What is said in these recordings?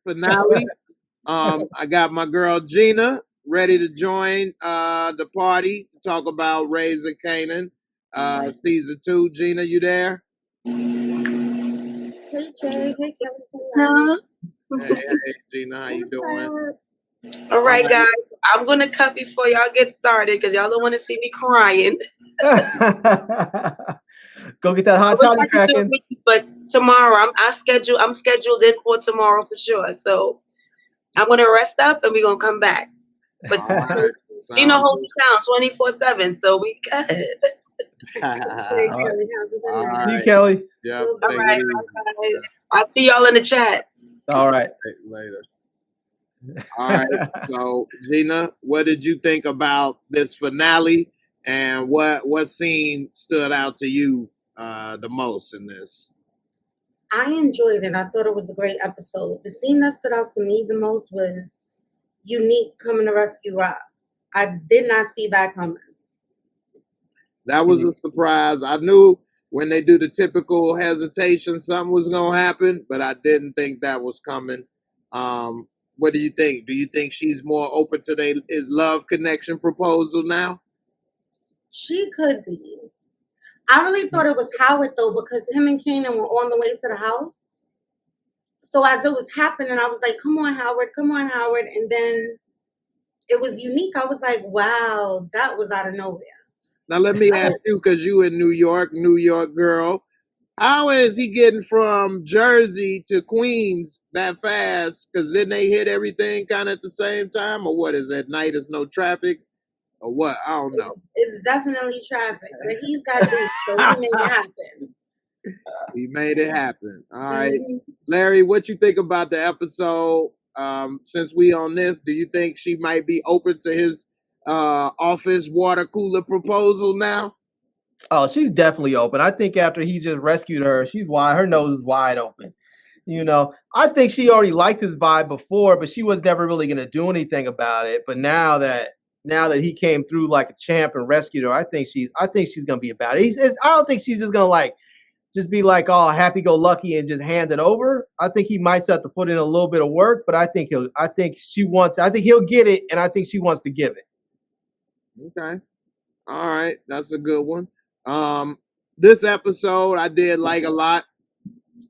finale. I got my girl Gina ready to join the party to talk about Raising Kanan, season 2. Gina, you there? Hey Jay, hey Kelly. No. Hey, Gina, how you doing? All right, guys. I'm gonna cut before y'all get started because y'all don't want to see me crying. Go get that hot toddy cracking. But tomorrow, I'm scheduled in for tomorrow for sure. So I'm gonna rest up and we're gonna come back. But you know, hold it down 24/7, so we good. Hey Kelly, All right. See you, Kelly. Yeah. All right, guys. I'll see y'all in the chat. All right. Later. All right. So, Gina, what did you think about this finale, and what scene stood out to you the most in this? I enjoyed it. I thought it was a great episode. The scene that stood out to me the most was Unique coming to rescue Rock. I did not see that coming. That was a surprise. I knew when they do the typical hesitation, something was gonna happen, but I didn't think that was coming. What do you think? Do you think she's more open to his love connection proposal now? She could be. I really thought it was Howard though, because him and Kanan were on the way to the house. So as it was happening, I was like, come on, Howard, come on, Howard. And then it was Unique. I was like, wow, that was out of nowhere. Now let me ask you, because you in New York girl, how is he getting from Jersey to Queens that fast? Because then they hit everything kind of at the same time, or what is it? At night, there's no traffic, or what? I don't know. It's definitely traffic, but he's got this, so he made it happen. He made it happen. All right. Larry, what you think about the episode? Since we on this, do you think she might be open to his office water cooler proposal now? Oh, she's definitely open. I think after he just rescued her, her nose is wide open. You know, I think she already liked his vibe before, but she was never really going to do anything about it. But now that he came through like a champ and rescued her, I think she's going to be about it. I don't think she's just going to just be like all happy-go-lucky and just hand it over. I think he might have to put in a little bit of work, but I think he'll get it, and I think she wants to give it. Okay. All right. That's a good one. This episode I did like a lot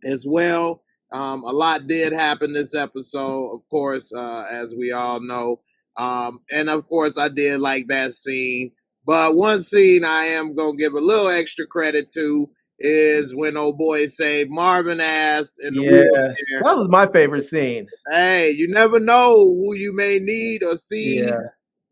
as well. A lot did happen this episode, of course, as we all know. And of course I did like that scene. But one scene I am going to give a little extra credit to is when old boy saved Marvin ass in the wheelchair. That was my favorite scene. Hey, you never know who you may need or see. Yeah.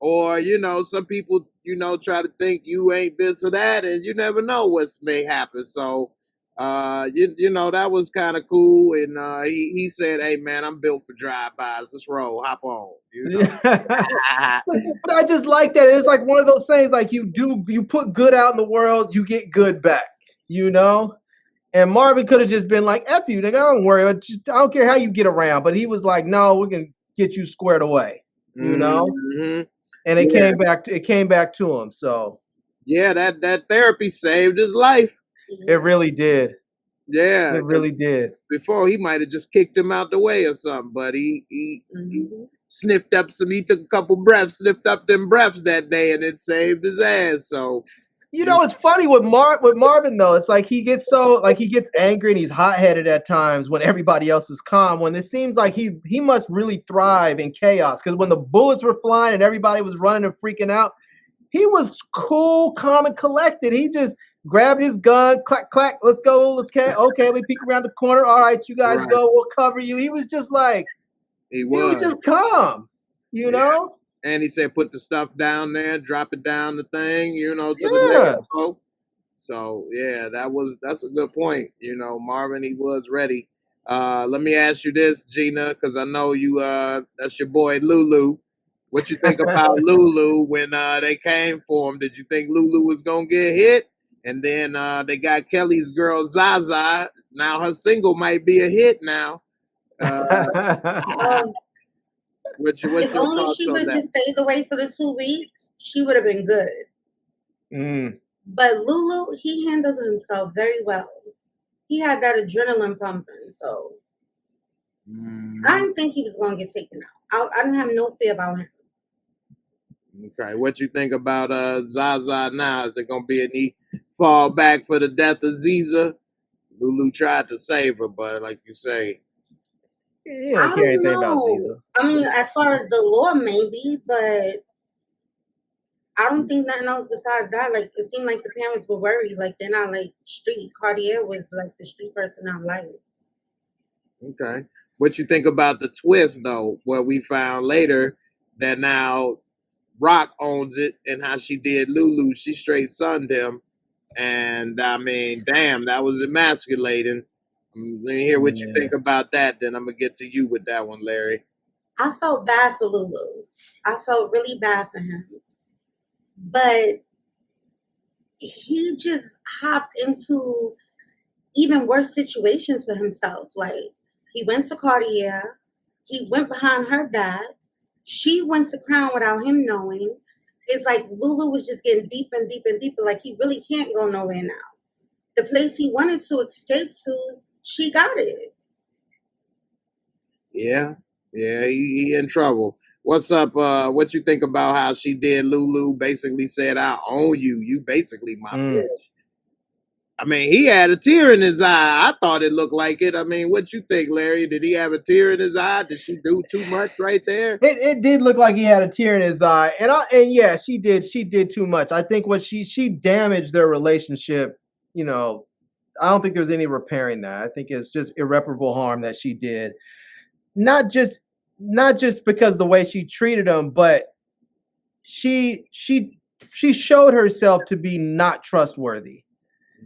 Or, you know, some people, you know, try to think you ain't this or that, and you never know what may happen. So, you know, that was kind of cool. And he said, hey, man, I'm built for drive-bys. Let's roll. Hop on. You know? But I just like that. It's like one of those things, like you put good out in the world, you get good back, you know? And Marvin could have just been like, F you, nigga, don't worry. I don't care how you get around. But he was like, no, we're going to get you squared away, you know? Mm-hmm. And it came back to him. So yeah, that therapy saved his life. It really did. Yeah, it really did. Before he might have just kicked him out the way or something, but he sniffed up he took a couple breaths, sniffed up them breaths that day, and it saved his ass. So you know, it's funny with Marvin though. It's like he gets angry and he's hot-headed at times when everybody else is calm. When it seems like he must really thrive in chaos, because when the bullets were flying and everybody was running and freaking out, he was cool, calm, and collected. He just grabbed his gun, clack, clack, let's go, okay, let me peek around the corner. All right, you guys go, we'll cover you. He was just like, he was just calm, you know? And he said, put the stuff down there, drop it down the thing, you know, to the next floor. So, yeah, that's a good point. You know, Marvin, he was ready. Let me ask you this, Gina, because I know you, that's your boy, Lulu. What you think about Lulu when they came for him? Did you think Lulu was going to get hit? And then they got Kelly's girl, Zaza. Now her single might be a hit now. If only she would have just stayed away for the 2 weeks, she would have been good. But Lulu, he handled himself very well. He had that adrenaline pumping, so I didn't think he was going to get taken out. I didn't have no fear about him. Okay, what you think about Zaza now? Is it going to be any fall back for the death of Zaza? Lulu tried to save her, but like you say, you don't care anything about Zaza. I mean, as far as the law, maybe, but I don't think nothing else besides that. Like, it seemed like the parents were worried. Like, they're not like street. Cartier was like the street person out life. Okay. What you think about the twist, though, where we found later that now Rock owns it and how she did Lulu? She straight sunned him. And, I mean, damn, that was emasculating. Let me hear what you think about that. Then I'm going to get to you with that one, Larry. I felt bad for Lulu. I felt really bad for him. But he just hopped into even worse situations for himself. Like, he went to Cartier. He went behind her back. She went to Crown without him knowing. It's like Lulu was just getting deeper and deeper and deeper. Like, he really can't go nowhere now. The place he wanted to escape to, she got it. Yeah, he in trouble. What's up? What you think about how she did Lulu? Basically said, I own you. You basically my bitch. I mean, he had a tear in his eye. I thought it looked like it. I mean, what you think, Larry? Did he have a tear in his eye? Did she do too much right there? It did look like he had a tear in his eye. And yeah, she did. She did too much. I think what she damaged their relationship. You know, I don't think there's any repairing that. I think it's just irreparable harm that she did. Not just because the way she treated him, but she showed herself to be not trustworthy.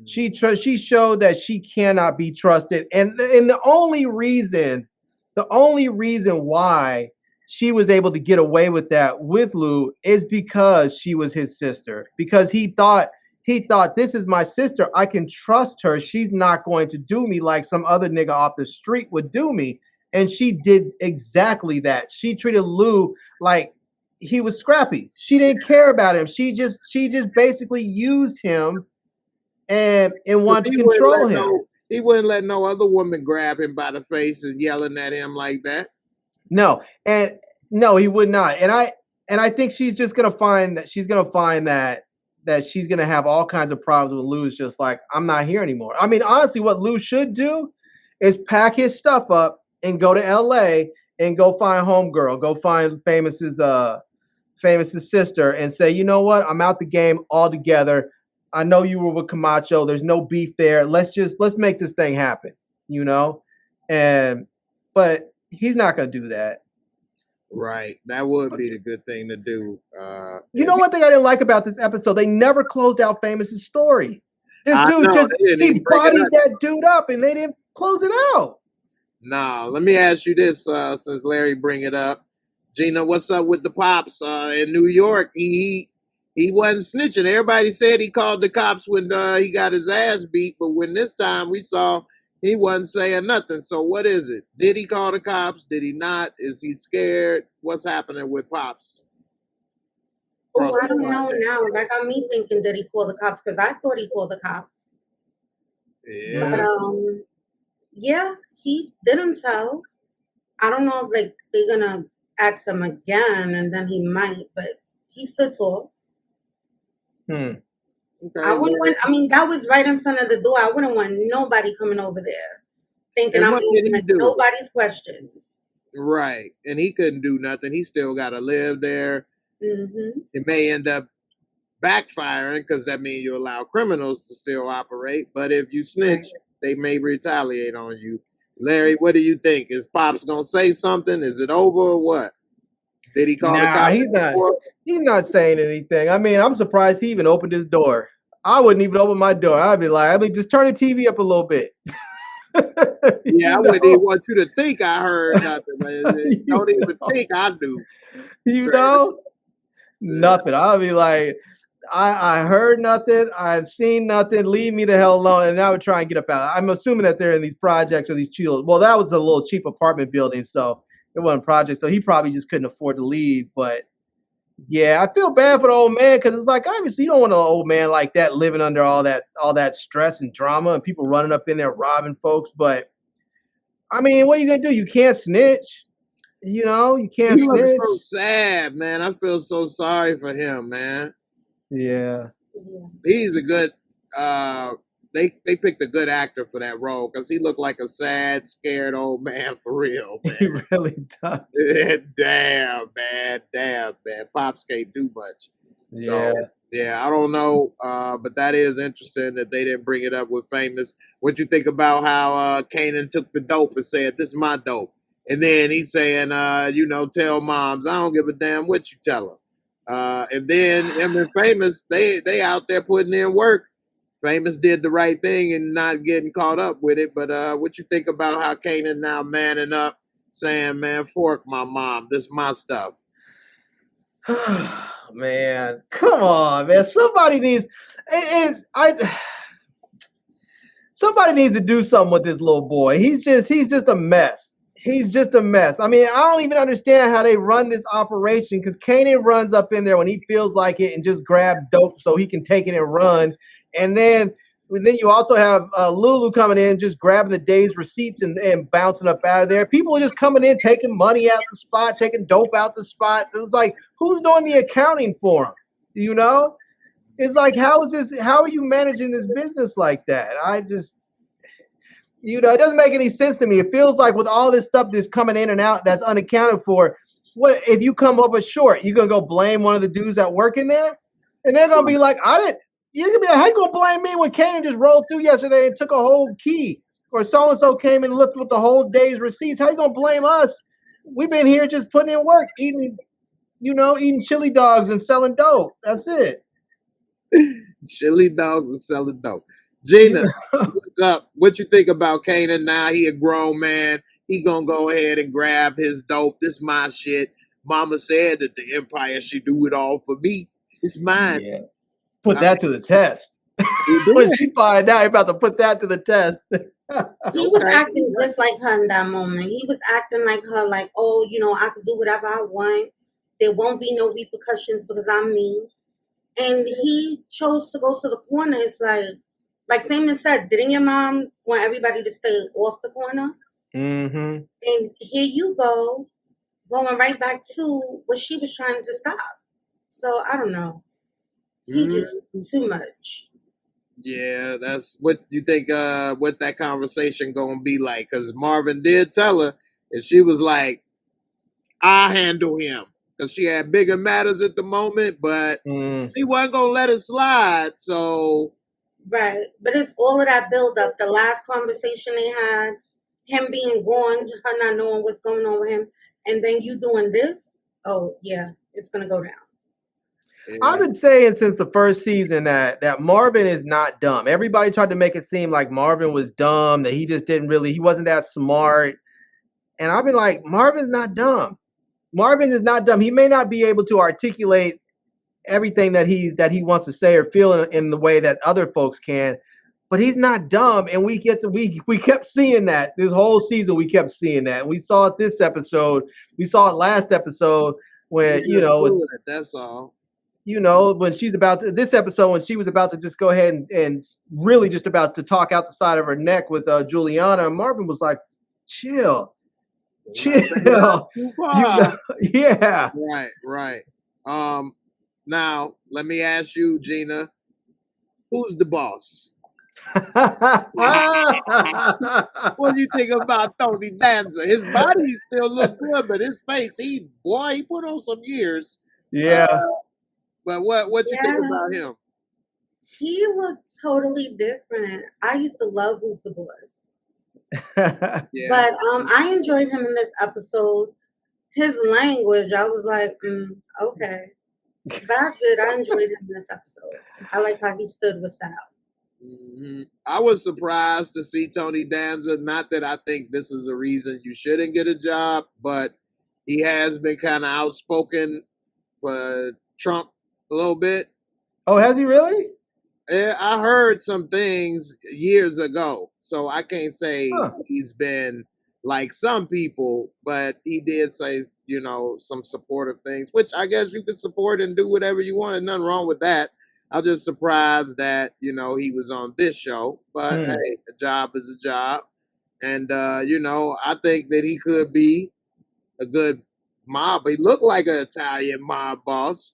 She showed that she cannot be trusted, and the only reason why she was able to get away with that with Lou is because she was his sister. Because he thought this is my sister, I can trust her. She's not going to do me like some other nigga off the street would do me. And she did exactly that. She treated Lou like he was scrappy. She didn't care about him. She just basically used him and wanted to control him. He wouldn't let no other woman grab him by the face and yelling at him like that. No, he would not. And I think she's just gonna find that she's gonna have all kinds of problems with Lou's. Just like, I'm not here anymore. I mean, honestly, what Lou should do is pack his stuff up and go to LA and go find homegirl, go find Famous's sister, and say, you know what, I'm out the game altogether. I know you were with Camacho. There's no beef there. Let's make this thing happen, you know? But he's not going to do that. Right. That would be the good thing to do. You know one thing I didn't like about this episode? They never closed out Famous's story. This dude he bodied that dude up and they didn't close it out. No, let me ask you this, since Larry bring it up. Gina, what's up with the Pops in New York? He wasn't snitching. Everybody said he called the cops when he got his ass beat, but when this time we saw he wasn't saying nothing. So what is it? Did he call the cops? Did he not? Is he scared? What's happening with Pops? Oh, I don't know now. That got me thinking, did he call the cops? Because I thought he called the cops. Yeah. But, yeah, he didn't tell. I don't know if they're gonna ask him again, and then he might, but he stood tall. Okay. I mean, that was right in front of the door. I wouldn't want nobody coming over there thinking I'm answering nobody's questions. Right. And he couldn't do nothing. He still got to live there. Mm-hmm. It may end up backfiring because that means you allow criminals to still operate. But if you snitch, they may retaliate on you. Larry, what do you think? Is Pops going to say something? Is it over or what? Did he call the cops? He's not saying anything. I mean, I'm surprised he even opened his door. I wouldn't even open my door. I'd be like, just turn the TV up a little bit. Yeah, I wouldn't even want you to think I heard nothing. Don't even think I do. You know? Nothing. I'll be like, I heard nothing. I've seen nothing. Leave me the hell alone. And I would try and get up out. I'm assuming that they're in these projects or these Cheetos. Well, that was a little cheap apartment building, so it wasn't project. So he probably just couldn't afford to leave. But yeah, I feel bad for the old man because it's like, obviously you don't want an old man like that living under all that stress and drama and people running up in there robbing folks. But I mean, what are you gonna do? You can't snitch. You know, you can't He looks snitch. so sad, man. I feel so sorry for him, man. Yeah. He's a good they picked a good actor for that role because he looked like a sad, scared old man for real, man. He really does. Damn, man. Pops can't do much. Yeah. So yeah, I don't know. But that is interesting that they didn't bring it up with Famous. What you think about how Kanan took the dope and said, "This is my dope," and then he's saying, you know, tell moms, I don't give a damn what you tell them. And then him and Famous, they out there putting in work. Famous did the right thing and not getting caught up with it. But what you think about how Kanan now manning up, saying, "Man, fork my mom. This is my stuff." Man, come on, man. Somebody needs somebody needs to do something with this little boy. He's just a mess. He's just a mess. I mean, I don't even understand how they run this operation because Kanan runs up in there when he feels like it and just grabs dope so he can take it and run. And then you also have Lulu coming in, just grabbing the day's receipts and bouncing up out of there. People are just coming in, taking money out the spot, taking dope out the spot. It's like, who's doing the accounting for them? You know? It's like, how are you managing this business like that? I just, you know, it doesn't make any sense to me. It feels like with all this stuff that's coming in and out that's unaccounted for, what if you come up with short? You're going to go blame one of the dudes that work in there? And they're going to be like, you're gonna be like, how you gonna blame me when Kanan just rolled through yesterday and took a whole key? Or so-and-so came and lifted with the whole day's receipts. How you gonna blame us? We've been here just putting in work, eating chili dogs and selling dope. That's it. Chili dogs and selling dope. Gina, what's up? What you think about Kanan now? He a grown man. He gonna go ahead and grab his dope. This my shit. Mama said that the empire should do it all for me. It's mine. Yeah. Put that to the test. When she find out, about to put that to the test. He was acting just like her in that moment. He was acting like her, like, oh, you know, I can do whatever I want. There won't be no repercussions because I'm me. And he chose to go to the corner. It's like Famous said, didn't your mom want everybody to stay off the corner? Mm-hmm. And here you go, going right back to what she was trying to stop. So I don't know. He just too much. Yeah, that's what you think. What that conversation gonna be like? Because Marvin did tell her, and she was like, "I handle him," because she had bigger matters at the moment, but she wasn't gonna let it slide. So right, but it's all of that build up. The last conversation they had, him being gone, her not knowing what's going on with him, and then you doing this. Oh yeah, it's gonna go down. yeah. I've been saying since the first season that Marvin is not dumb. Everybody tried to make it seem like Marvin was dumb, that he just he wasn't that smart. And I've been like, Marvin's not dumb. Marvin is not dumb. He may not be able to articulate everything that he wants to say or feel in the way that other folks can, but he's not dumb. And we kept seeing that this whole season. We kept seeing that. We saw it this episode. We saw it last episode when that's all. You know, when she's about to, this episode, when she was about to just go ahead and really just about to talk out the side of her neck with Juliana, and Marvin was like, chill. Yeah. Right. Now, let me ask you, Gina, who's the boss? What do you think about Tony Danza? His body still look good, but his face, he put on some years. Yeah. But what you think about him? He looks totally different. I used to love Who's the Boss. Yeah. But I enjoyed him in this episode. His language, I was like, okay. That's it. I enjoyed him in this episode. I like how he stood with Sal. Mm-hmm. I was surprised to see Tony Danza. Not that I think this is a reason you shouldn't get a job, but he has been kind of outspoken for Trump a little bit. Oh, has he really? Yeah, I heard some things years ago, so I can't say he's been like some people, but he did say, you know, some supportive things, which I guess you can support and do whatever you want. And nothing wrong with that. I'm just surprised that, you know, he was on this show, but hey, a job is a job. And you know, I think that he could be a good mob. He looked like an Italian mob boss.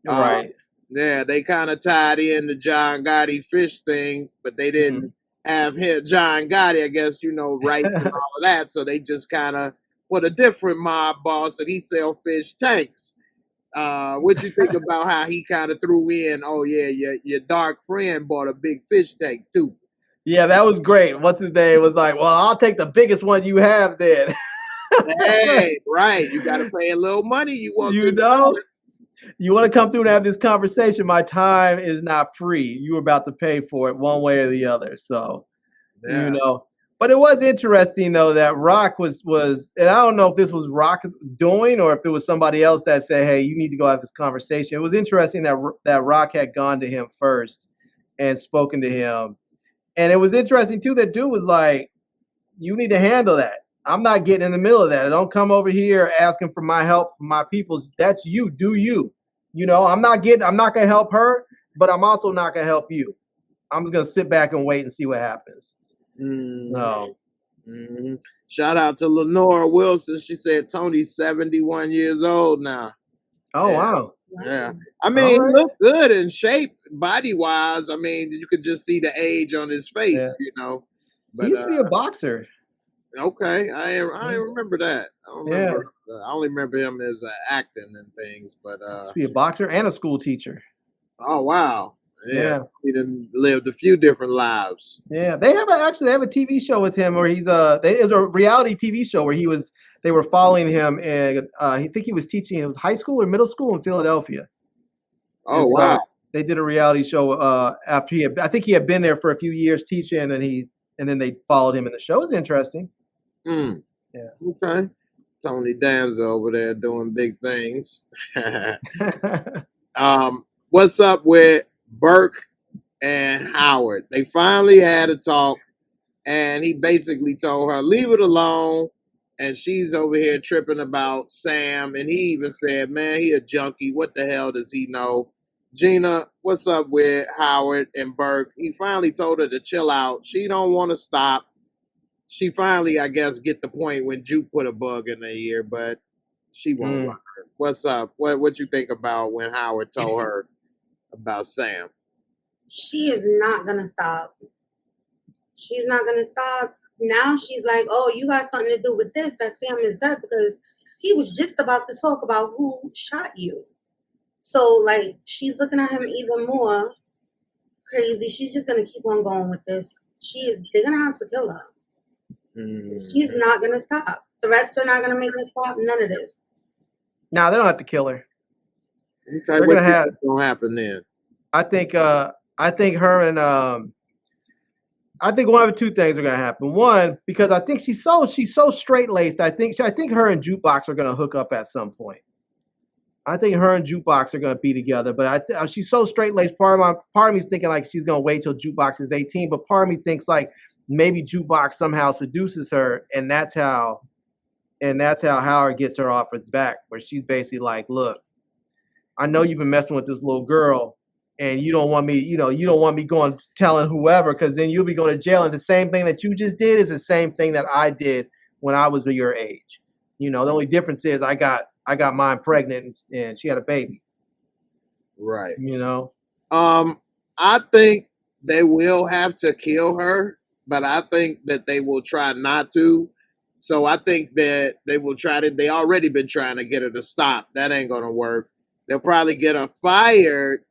Right. Yeah, they kind of tied in the John Gotti fish thing, but they didn't have him, John Gotti, I guess, you know, rights and all of that. So they just kind of put a different mob boss and he sell fish tanks. What you think about how he kind of threw in, oh yeah, your dark friend bought a big fish tank too. Yeah, that was great. What's his name? Was like, well, I'll take the biggest one you have then. Hey, right. You got to pay a little money. You want you want to come through and have this conversation. My time is not free. You were about to pay for it one way or the other. So, you know, but it was interesting though that Rock was, and I don't know if this was Rock doing or if it was somebody else that said, hey, you need to go have this conversation. It was interesting that Rock had gone to him first and spoken to him. And it was interesting too that dude was like, you need to handle that. I'm not getting in the middle of that. Don't come over here asking for my help, my people's. That's you. Do you? You know, I'm not gonna help her, but I'm also not gonna help you. I'm just gonna sit back and wait and see what happens. No. Shout out to Lenora Wilson. She said Tony's 71 years old now. Oh wow. Yeah. I mean, he looked good in shape, body wise. I mean, you could just see the age on his face, you know. But he used to be a boxer. Okay, I remember that. I don't remember. I only remember him as acting and things, but used to be a boxer and a school teacher. Oh wow! Yeah, he done lived a few different lives. Yeah, they have a TV show with him where he's it was a reality TV show where they were following him and I think he was teaching. It was high school or middle school in Philadelphia. Oh wow! They did a reality show after I think he had been there for a few years teaching, and then they followed him in the show. It was interesting. Yeah. Okay. Tony Danza over there doing big things. What's up with Burke and Howard? They finally had a talk, and he basically told her, leave it alone. And she's over here tripping about Sam. And he even said, man, he a junkie. What the hell does he know? Gina, what's up with Howard and Burke? He finally told her to chill out. She don't want to stop. She finally, I guess, get the point when Juke put a bug in her ear, but she won't learn. What's up? What you think about when Howard told her about Sam? She is not going to stop. She's not going to stop. Now she's like, oh, you got something to do with this, that Sam is dead, because he was just about to talk about who shot you. So, like, she's looking at him even more crazy. She's just going to keep on going with this. They're going to have to kill her. She's not going to stop. Threats are not going to make her stop. None of this. No, they don't have to kill her. Okay, what's going to happen then? I think her and I think one of the two things are going to happen. One, because I think she's so straight laced. I think her and Jukebox are going to hook up at some point. I think her and Jukebox are going to be together. But she's so straight laced. Part of me is thinking like she's going to wait till Jukebox is 18. But part of me thinks like maybe Jukebox somehow seduces her, and that's how Howard gets her off his back, where she's basically like, look, I know you've been messing with this little girl, and you don't want me going telling whoever, because then you'll be going to jail. And the same thing that you just did is the same thing that I did when I was your age. You know, the only difference is I got mine pregnant and she had a baby. Right. You know? I think they will have to kill her, but I think that they will try not to. So I think that they will try to, they already been trying to get her to stop. That ain't going to work. They'll probably get her fired,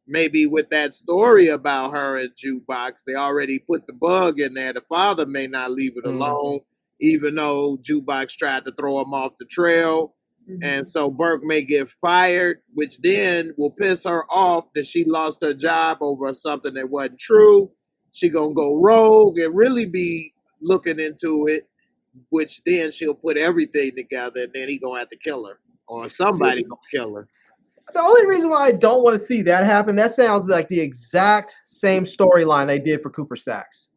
maybe with that story about her at Jukebox. They already put the bug in there. The father may not leave it alone, even though Jukebox tried to throw him off the trail. And so Burke may get fired, which then will piss her off that she lost her job over something that wasn't true. She gonna go rogue and really be looking into it, which then she'll put everything together, and then he gonna have to kill her, or somebody gonna kill her. The only reason why I don't want to see that happen, that sounds like the exact same storyline they did for Cooper Saxe.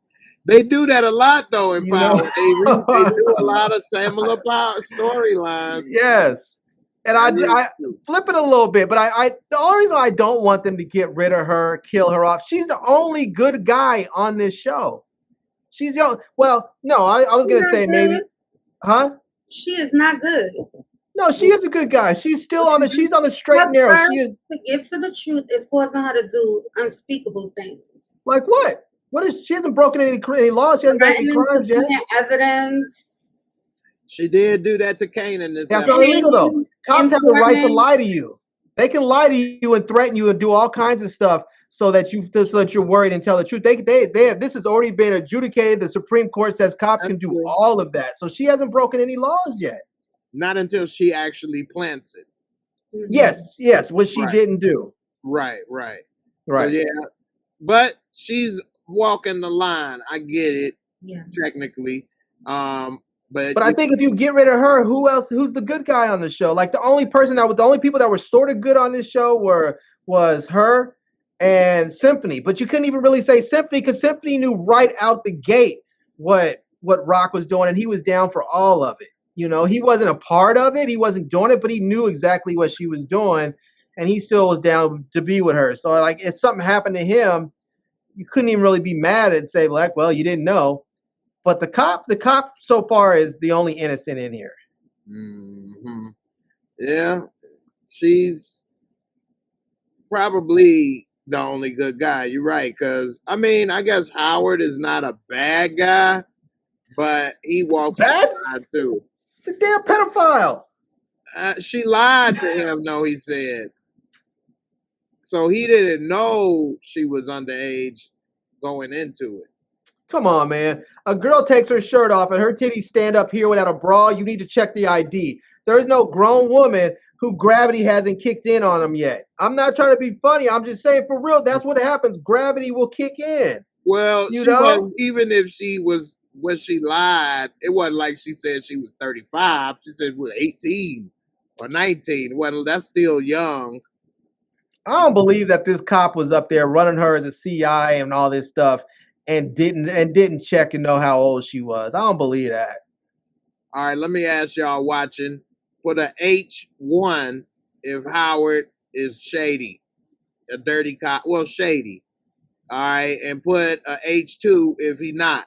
They do that a lot, though, in Power. They do a lot of similar storylines. Yes. And I flip it a little bit, but the only reason I don't want them to get rid of her, kill her off, she's the only good guy on this show. She's young. Well, no, I was gonna say maybe, huh? She is not good. No, she is a good guy. She's still on the. She's on the straight and narrow. She is. To get to the truth is causing her to do unspeakable things. Like what? What is? She hasn't broken any laws. She hasn't done any crimes yet. Evidence. She did do that to Kanan. That's not illegal though. Cops have the right to lie to you. They can lie to you and threaten you and do all kinds of stuff so that you're worried and tell the truth. This has already been adjudicated. The Supreme Court says cops can do all of that. So she hasn't broken any laws yet. Not until she actually plants it. Yes, which she didn't do. Right. So, yeah, but she's walking the line. I get it. Yeah. Technically. But I think if you get rid of her, who else? Who's the good guy on the show? Like the only people that were sort of good on this show was her and Symphony. But you couldn't even really say Symphony because Symphony knew right out the gate what Rock was doing, and he was down for all of it. You know, he wasn't a part of it. He wasn't doing it, but he knew exactly what she was doing, and he still was down to be with her. So, like, if something happened to him, you couldn't even really be mad and say, like, well, you didn't know. But the cop so far is the only innocent in here. Mm-hmm. Yeah, she's probably the only good guy. You're right, because I mean, I guess Howard is not a bad guy, but he walks bad too. The damn pedophile. She lied to him, though, he said. So he didn't know she was underage going into it. Come on, man. A girl takes her shirt off and her titties stand up here without a bra. You need to check the ID. There is no grown woman who gravity hasn't kicked in on them yet. I'm not trying to be funny. I'm just saying for real, that's what happens. Gravity will kick in. Well, even if she was, when she lied, it wasn't like she said she was 35. She said was 18 or 19. Well, that's still young. I don't believe that this cop was up there running her as a CI and all this stuff and didn't check and know how old she was. I don't believe that. All right, let me ask y'all watching. Put a H1 if Howard is shady, a dirty cop. Well, shady. All right, and put a H2 if he not.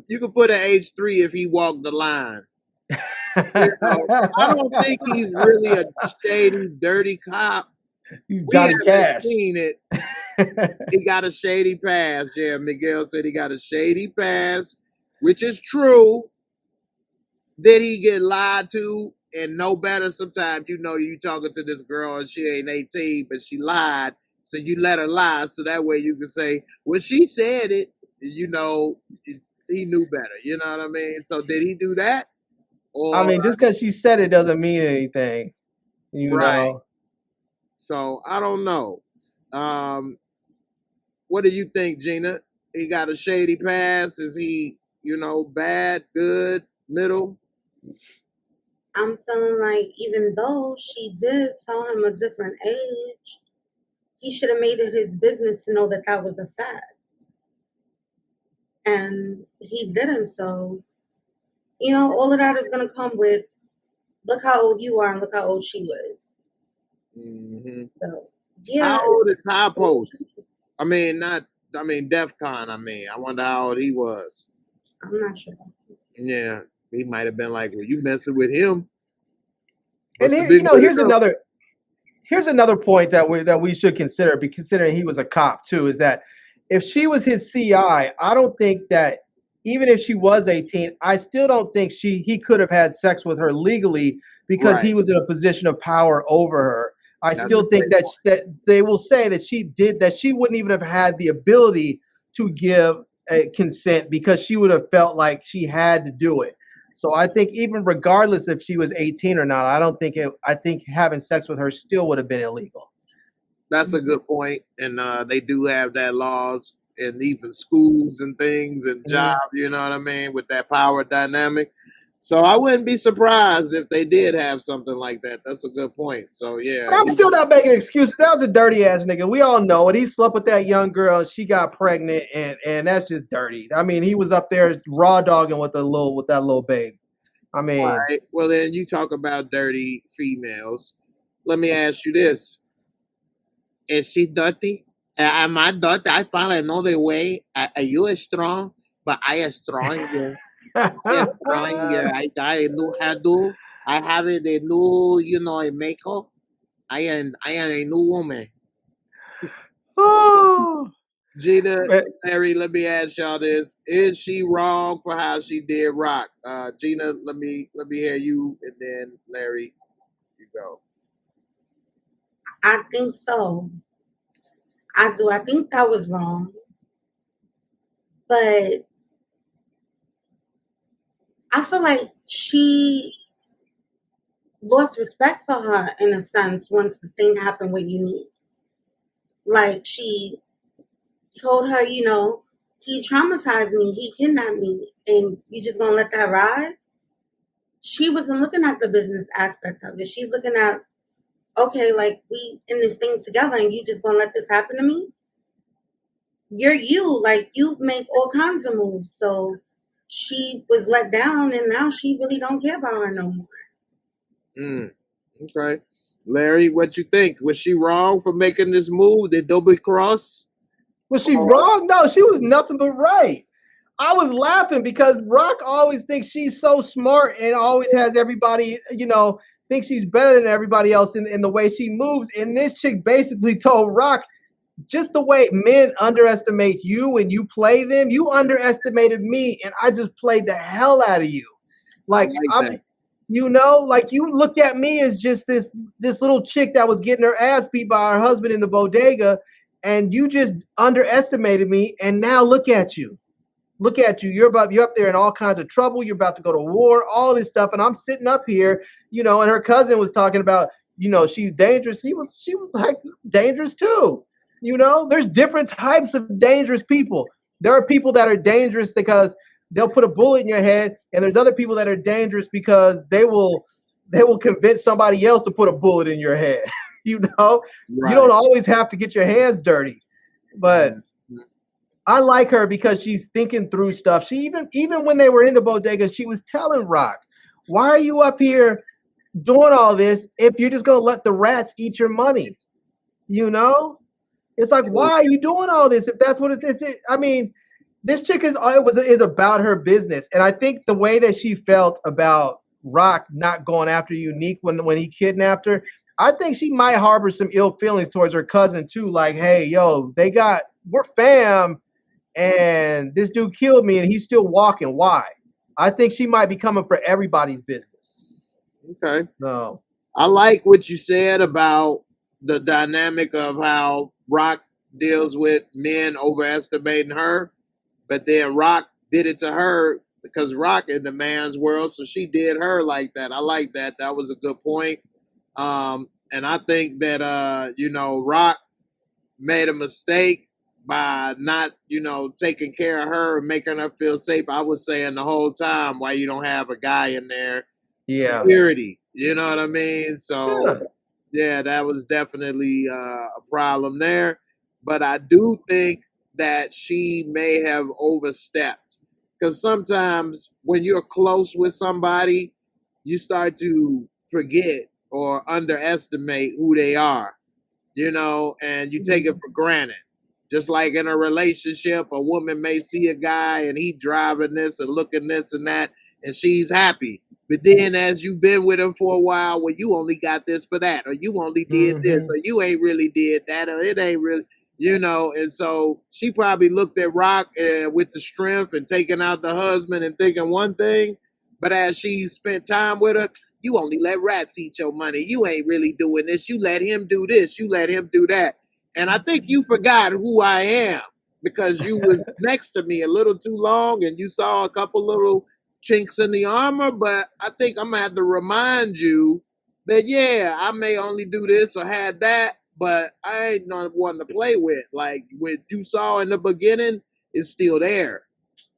You can put an H3 if he walked the line. I don't think he's really a shady, dirty cop. He's got cash. Seen it. He got a shady past. Yeah, Miguel said he got a shady past, which is true. Did he get lied to and know better? Sometimes you talking to this girl and she ain't 18, but she lied. So you let her lie, so that way you can say, well, she said it. He knew better. You know what I mean? So did he do that? Or, I mean, just because she said it doesn't mean anything. You know? So I don't know. What do you think, Gina? He got a shady past? Is he, bad, good, middle? I'm feeling like even though she did tell him a different age, he should have made it his business to know that that was a fact. And he didn't. So, all of that is going to come with, look how old you are and look how old she was. Mm-hmm. So, yeah. How old is High Post? DEF CON. I wonder how old he was. I'm not sure. Yeah. He might have been like, well, you messing with him. And here's another point that we should consider, considering he was a cop too, is that if she was his CI, I don't think that even if she was 18, I still don't think he could have had sex with her legally because he was in a position of power over her. I still think that they will say that she wouldn't even have had the ability to give consent because she would have felt like she had to do it. So I think even regardless if she was 18 or not, I think having sex with her still would have been illegal. That's a good point. And they do have that laws in even schools and things and jobs, you know what I mean, with that power dynamic. So I wouldn't be surprised if they did have something like that. That's a good point. So, yeah. But I'm still not making excuses. That was a dirty ass nigga. We all know it. He slept with that young girl and she got pregnant, and that's just dirty. I mean, he was up there raw dogging with that little babe. I mean. All right. Well, then you talk about dirty females. Let me ask you this. Is she dirty? Am I dirty? I found another way. Are you strong? but I am stronger. I am stronger. I know how to. I have a new, a makeup. I am a new woman. Oh, Gina, Larry, let me ask y'all this: is she wrong for how she did Rock? Gina, let me hear you, and then Larry, you go. I think so. I do. I think that was wrong. But I feel like she lost respect for her in a sense once the thing happened with Unique. Like she told her, he traumatized me, he kidnapped me, and you just gonna let that ride? She wasn't looking at the business aspect of it. She's looking at, okay, like we in this thing together and you just gonna let this happen to me? You're you, like you make all kinds of moves. So she was let down and now she really don't care about her no more. Okay. Larry, what you think? Was she wrong for making this move? Did Dobie cross? Was she wrong? No, she was nothing but right. I was laughing because Rock always thinks she's so smart and always has everybody, thinks she's better than everybody else in the way she moves. And this chick basically told Rock, just the way men underestimate you and you play them, you underestimated me and I just played the hell out of you. Like you looked at me as just this little chick that was getting her ass beat by her husband in the bodega, and you just underestimated me. And now look at you. Look at you. You're up there in all kinds of trouble. You're about to go to war, all this stuff. And I'm sitting up here, and her cousin was talking about, she's dangerous. She was like dangerous too. There's different types of dangerous people. There are people that are dangerous because they'll put a bullet in your head, and there's other people that are dangerous because they will convince somebody else to put a bullet in your head. You don't always have to get your hands dirty, but I like her because she's thinking through stuff. She even when they were in the bodega, she was telling Rock, why are you up here doing all this if you're just going to let the rats eat your money? It's like, why are you doing all this if that's what it is? I mean, this chick is about her business. And I think the way that she felt about Rock not going after Unique when he kidnapped her, I think she might harbor some ill feelings towards her cousin too. Like, hey, yo, we're fam, and this dude killed me and he's still walking. Why? I think she might be coming for everybody's business. Okay. No. I like what you said about the dynamic of how Rock deals with men overestimating her, but then Rock did it to her because Rock in the man's world, so she did her like that. I like that. That was a good point. And I think that Rock made a mistake by not, taking care of her and making her feel safe. I was saying the whole time why you don't have a guy in there. Yeah. Security. You know what I mean? So yeah, that was definitely a problem there. But I do think that she may have overstepped. Because sometimes when you're close with somebody, you start to forget or underestimate who they are, and you take it for granted. Just like in a relationship, a woman may see a guy and he driving this and looking this and that, and she's happy. But then as you've been with him for a while, well, you only got this for that, or you only did this, or you ain't really did that, or it ain't really, and so she probably looked at Rock with the strength and taking out the husband and thinking one thing, but as she spent time with her, you only let rats eat your money. You ain't really doing this. You let him do this. You let him do that. And I think you forgot who I am because you was next to me a little too long and you saw a couple little chinks in the armor, but I think I'm going to have to remind you that, yeah, I may only do this or had that, but I ain't no one to play with. Like what you saw in the beginning is still there.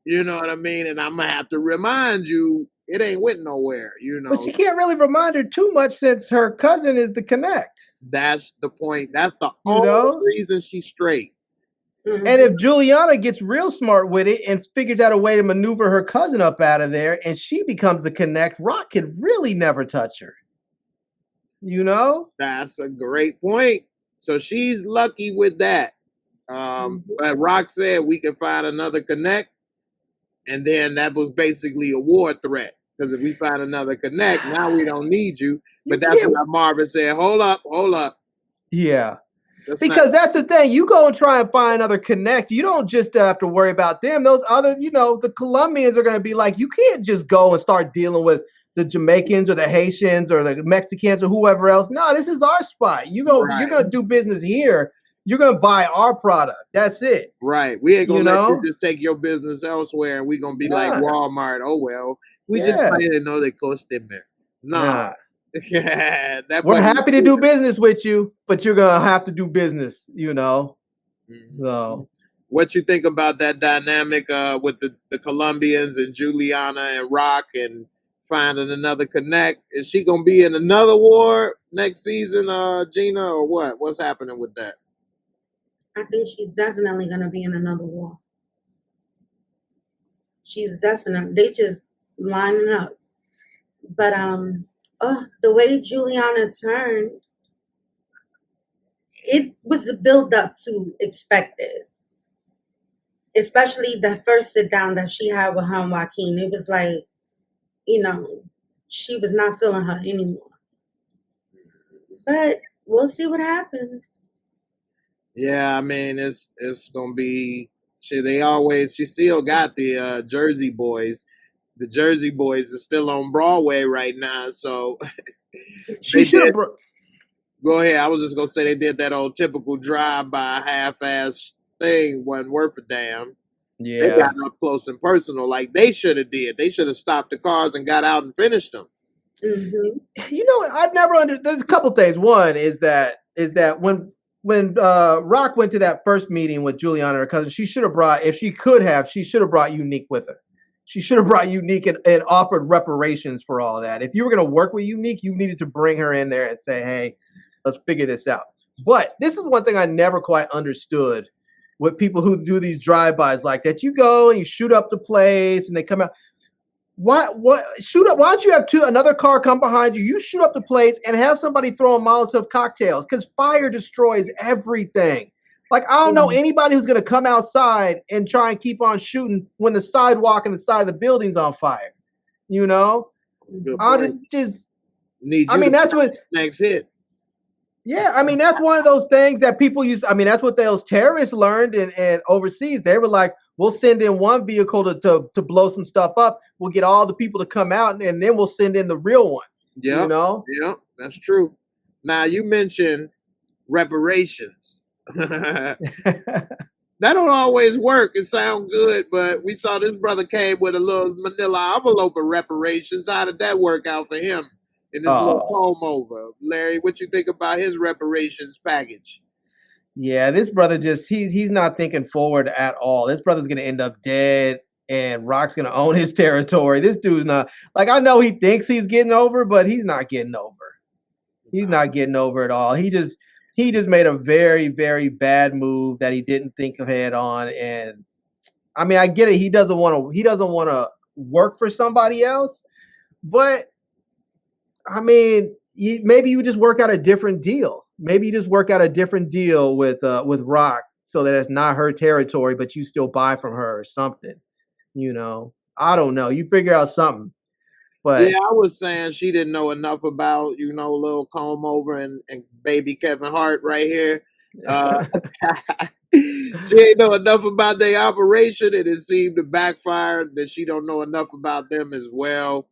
You know what I mean? And I'm going to have to remind you it ain't went nowhere, But she can't really remind her too much since her cousin is the connect. That's the point. That's the only reason she's straight. And if Juliana gets real smart with it and figures out a way to maneuver her cousin up out of there and she becomes the connect, Rock can really never touch her. That's a great point. So she's lucky with that. But Rock said we can find another connect. And then that was basically a war threat. Because if we find another connect, now we don't need you. But that's why Marvin said, hold up. Yeah. Because that's the thing. You go and try and find another connect. You don't just have to worry about them. Those other, the Colombians are going to be like, you can't just go and start dealing with the Jamaicans or the Haitians or the Mexicans or whoever else. No, this is our spot. You're going to do business here. You're going to buy our product. That's it. Right. We ain't going to let you just take your business elsewhere and we're going to be like Walmart. Oh, well, we just didn't know they cost them there. Nah. We're happy to do business with you, but you're going to have to do business, Mm-hmm. So, what you think about that dynamic with the Colombians and Juliana and Rock and finding another connect? Is she going to be in another war next season, Gina, or what? What's happening with that? I think she's definitely going to be in another war. She's definitely, they just lining up. But, the way Juliana turned, it was a build up to expected. Especially the first sit down that she had with her and Joaquin. It was like, she was not feeling her anymore. But we'll see what happens. Yeah, I mean, it's gonna be. She still got the Jersey Boys. The Jersey Boys are still on Broadway right now, so go ahead. I was just gonna say they did that old typical drive-by half-ass thing. Wasn't worth a damn. Yeah, they got up close and personal, like they should have did. They should have stopped the cars and got out and finished them. Mm-hmm. I've never there's a couple things. One is that when Rock went to that first meeting with Juliana and her cousin, she should have brought Unique with her. She should have brought Unique and offered reparations for all that. If you were going to work with Unique, you needed to bring her in there and say, hey, let's figure this out. But this is one thing I never quite understood with people who do these drive-bys like that. You go and you shoot up the place and they come out. Why don't you have another car come behind you? You shoot up the place and have somebody throw Molotov cocktails because fire destroys everything. Like, I don't know anybody who's going to come outside and try and keep on shooting when the sidewalk and the side of the building's on fire. I just need. I mean, that's what next hit. Yeah, I mean, that's one of those things that people use. I mean, that's what those terrorists learned and overseas. They were like, we'll send in one vehicle to blow some stuff up. We'll get all the people to come out, and then we'll send in the real one. Yeah, Yeah, that's true. Now, you mentioned reparations. That don't always work. It sounds good, but we saw this brother came with a little manila envelope of reparations. How did that work out for him in this little comb over? Larry, what you think about his reparations package? Yeah, this brother he's not thinking forward at all. This brother's gonna end up dead, and Rock's gonna own his territory. This dude's not I know he thinks he's getting over, but he's not getting over. He's not getting over at all. He just made a very, very bad move that he didn't think of head on. And I mean, I get it. He doesn't want to work for somebody else, but I mean, maybe you just work out a different deal. Maybe you just work out a different deal with Rock so that it's not her territory, but you still buy from her or something. I don't know. You figure out something. But yeah, I was saying she didn't know enough about, little comb over and baby Kevin Hart right here. She ain't know enough about their operation, and it seemed to backfire that she don't know enough about them as well.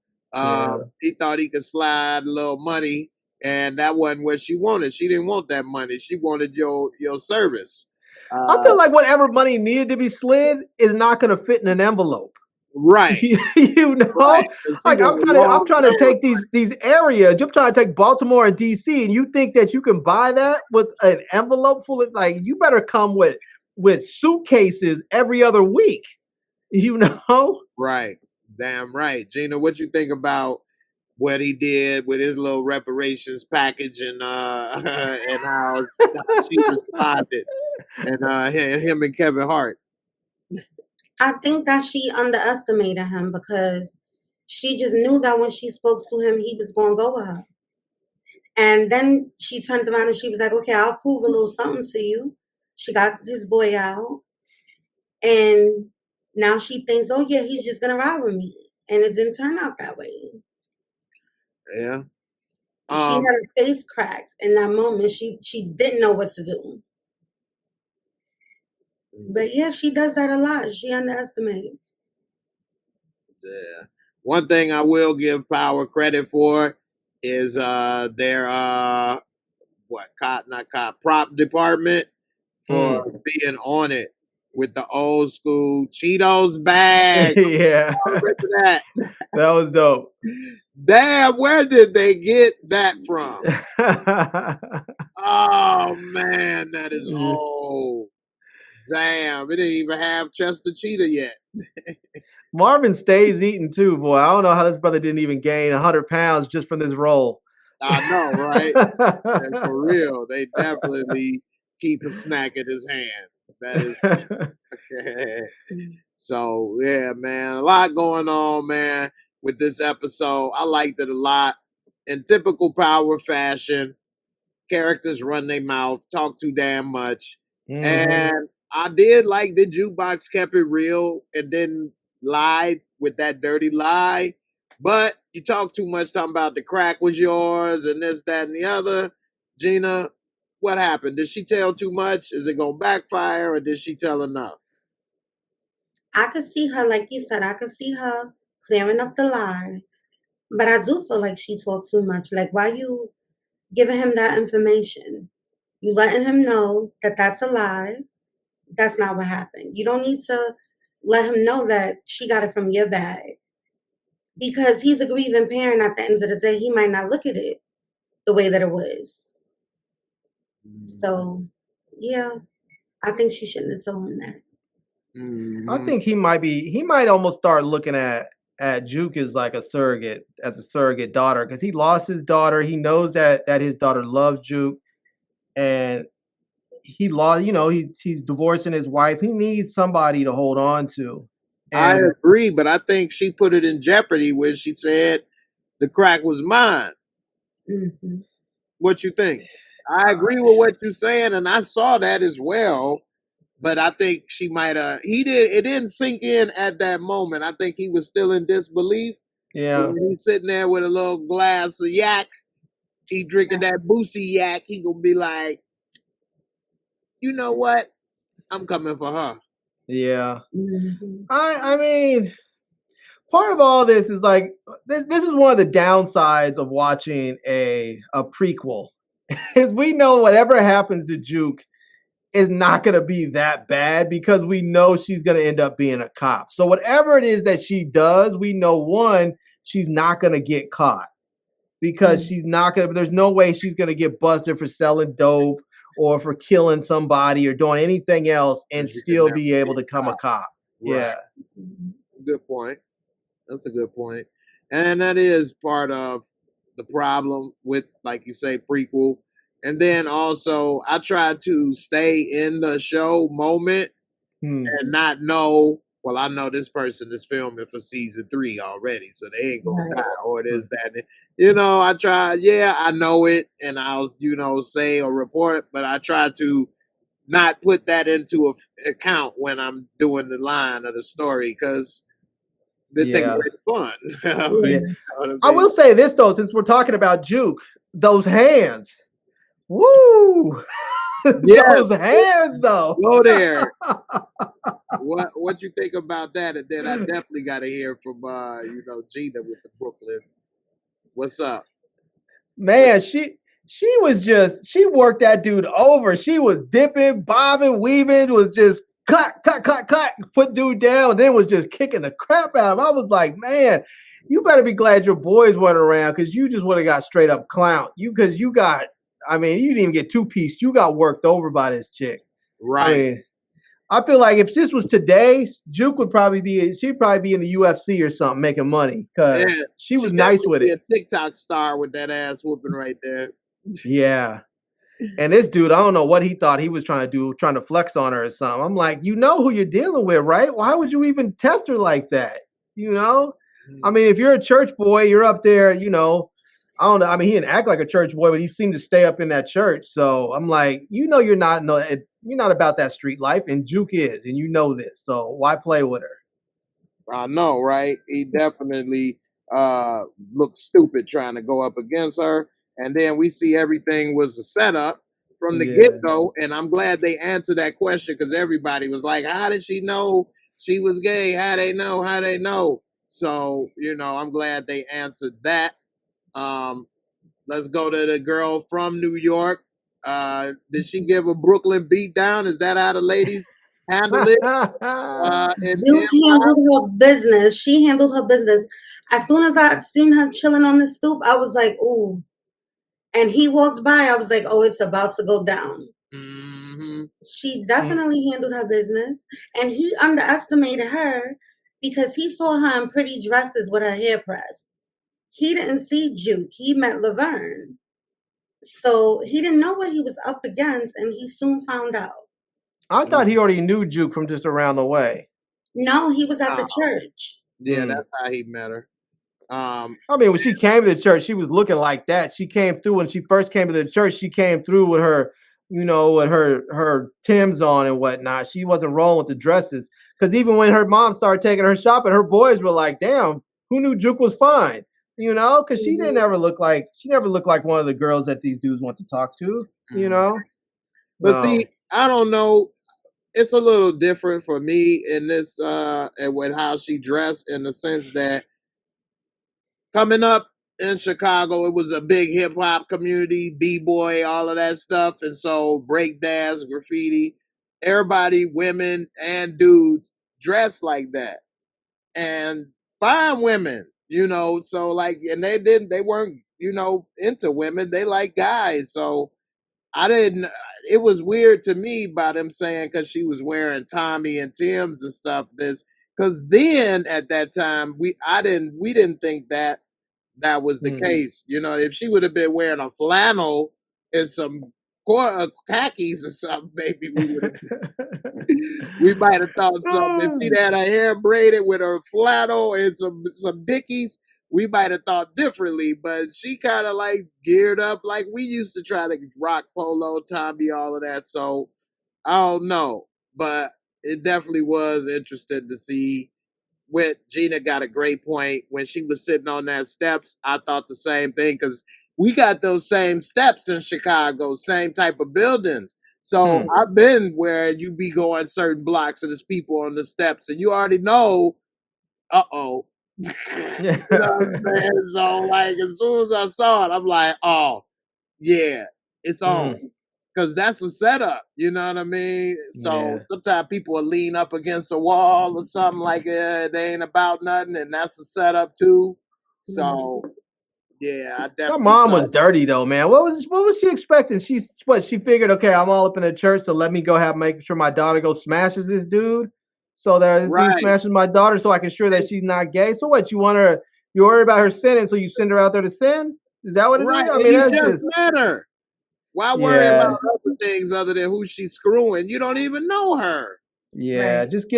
He thought he could slide a little money, and that wasn't what she wanted. She didn't want that money. She wanted your service. I feel like whatever money needed to be slid is not going to fit in an envelope. Right. Right. Like I'm trying to take these areas. You're trying to take Baltimore and DC, and you think that you can buy that with an envelope full of you better come with suitcases every other week. Right. Damn right. Gina, what you think about what he did with his little reparations package and how she responded and him and Kevin Hart? I think that she underestimated him because she just knew that when she spoke to him, he was going to go with her. And then she turned around and she was like, okay, I'll prove a little something to you. She got his boy out. And Now she thinks, oh yeah, he's just gonna ride with me, and it didn't turn out that way. Yeah. She had her face cracked in that moment. She didn't know what to do. But yeah, she does that a lot. She underestimates. Yeah. One thing I will give Power credit for is their prop department for being on it with the old school Cheetos bag. Yeah. That was dope. Damn, where did they get that from? Oh man, that is old. Damn, it didn't even have Chester Cheetah yet. Marvin stays eating too, boy. I don't know how this brother didn't even gain 100 pounds just from this roll. I know, right? And for real, they definitely keep a snack in his hand. That is so yeah, man. A lot going on, man, with this episode. I liked it a lot. In typical Power fashion, characters run their mouth, talk too damn much. And I did like the Jukebox kept it real and didn't lie with that dirty lie. But you talk too much talking about the crack was yours and this, that, and the other. Gina, what happened? Did she tell too much? Is it going to backfire or did she tell enough? I could see her, like you said, I could see her clearing up the lie. But I do feel like she talked too much. Like, why you giving him that information? You letting him know that that's a lie. That's not what happened. You don't need to let him know that she got it from your bag. Because he's a grieving parent at the end of the day. He might not look at it the way that it was. So, yeah, I think she shouldn't have told him that. I think he might almost start looking at Juke as like a surrogate daughter, because he lost his daughter. He knows that his daughter loves Juke, and he lost, he's divorcing his wife. He needs somebody to hold on to. I agree, but I think she put it in jeopardy when she said the crack was mine. Mm-hmm. What you think? I agree with what you're saying, and I saw that as well. But I think she might have. It didn't sink in at that moment. I think he was still in disbelief. Yeah. When he's sitting there with a little glass of yak, he drinking that Boosie yak. He gonna be like, you know what? I'm coming for her. Yeah. I mean, part of all this is like, this is one of the downsides of watching a prequel, is we know whatever happens to Juke is not going to be that bad, because we know she's going to end up being a cop. So whatever it is that she does, we know, one, she's not going to get caught, because there's no way she's going to get busted for selling dope or for killing somebody or doing anything else and still be able to become a cop. Right. Yeah. Good point. That's a good point. And that is part of the problem with, like you say, prequel. And then also, I try to stay in the show moment and not know, well, I know this person is filming for season 3 already, so they ain't going to die, or it is that. I try, I know it, and I'll, say or report, but I try to not put that into account when I'm doing the line of the story, because they take away the fun. I will say this, though, since we're talking about Juke, those hands. Woo! Those hands, though. Go there. What you think about that? And then I definitely got to hear from Gina with the Brooklyn. What's up, man? She worked that dude over. She was dipping, bobbing, weaving. Was just cut, put dude down. Then was just kicking the crap out of him. I was like, man, you better be glad your boys weren't around, because you just would have got straight up clown. You didn't even get 2-piece. You got worked over by this chick. Right. I feel like if this was today, Juke would probably be in the UFC or something making money, because she was nice with it. A TikTok star with that ass whooping right there. Yeah. And this dude, I don't know what he thought he was trying to flex on her or something. I'm like, you know who you're dealing with, right? Why would you even test her like that? I mean, if you're a church boy, you're up there, I don't know. I mean, he didn't act like a church boy, but he seemed to stay up in that church. So I'm like, you're not about that street life, and Juke is, and you know this. So why play with her? I know, right? He definitely looked stupid trying to go up against her. And then we see everything was a setup from the get-go. And I'm glad they answered that question because everybody was like, how did she know she was gay? How they know? How they know? So, you know, I'm glad they answered that. Let's go to the girl from New York. Did she give a Brooklyn beat down? Is that how the ladies handle it? Duke handled her business. She handled her business. As soon as I seen her chilling on the stoop, I was like, ooh. And he walked by, I was like, oh, it's about to go down. Mm-hmm. She definitely handled her business. And he underestimated her because he saw her in pretty dresses with her hair pressed. He didn't see Juke. He met Laverne. So he didn't know what he was up against, and he soon found out. I thought he already knew Juke from just around the way. No, he was at the church. Yeah, that's how he met her. I mean, when she came to the church, she was looking like that. She came through when she first came to the church. She came through with her, you know, with her Timbs on and whatnot. She wasn't rolling with the dresses because even when her mom started taking her shopping, her boys were like, "Damn, who knew Juke was fine?" You know, because she never looked like one of the girls that these dudes want to talk to. You know, but see, I don't know. It's a little different for me in this and with how she dressed in the sense that coming up in Chicago, it was a big hip hop community, b-boy, all of that stuff, and so breakdance, graffiti, everybody, women and dudes, dressed like that, and fine women, you know. So like, and they weren't, you know, into women. They like guys. So I didn't. It was weird to me by them saying because she was wearing Tommy and Tim's and stuff. This because then at that time we didn't think that was the case. You know, if she would have been wearing a flannel and some khakis or something, maybe we might have thought something. If she had her hair braided with her flannel and some Dickies, we might have thought differently. But she kind of like geared up like we used to try to rock polo, Tommy, all of that. So I don't know, but it definitely was interesting to see. With Gina got a great point when she was sitting on that steps. I thought the same thing because we got those same steps in Chicago, same type of buildings. So I've been where you be going certain blocks and there's people on the steps and you already know, you know what I'm saying? So like as soon as I saw it, I'm like, oh yeah, it's on. Because that's a setup, you know what I mean? So sometimes people will lean up against a wall or something like they ain't about nothing, and that's a setup too. So yeah, I definitely. Her mom was dirty though, man. What was she expecting? She figured, okay, I'm all up in the church, so let me go make sure my daughter smashes this dude. So that this dude smashes my daughter, so I can ensure that she's not gay. So what? You worry about her sinning, so you send her out there to sin? Is that what it is? I mean, that's just matter. Why worry about other things other than who she's screwing? You don't even know her. Yeah, just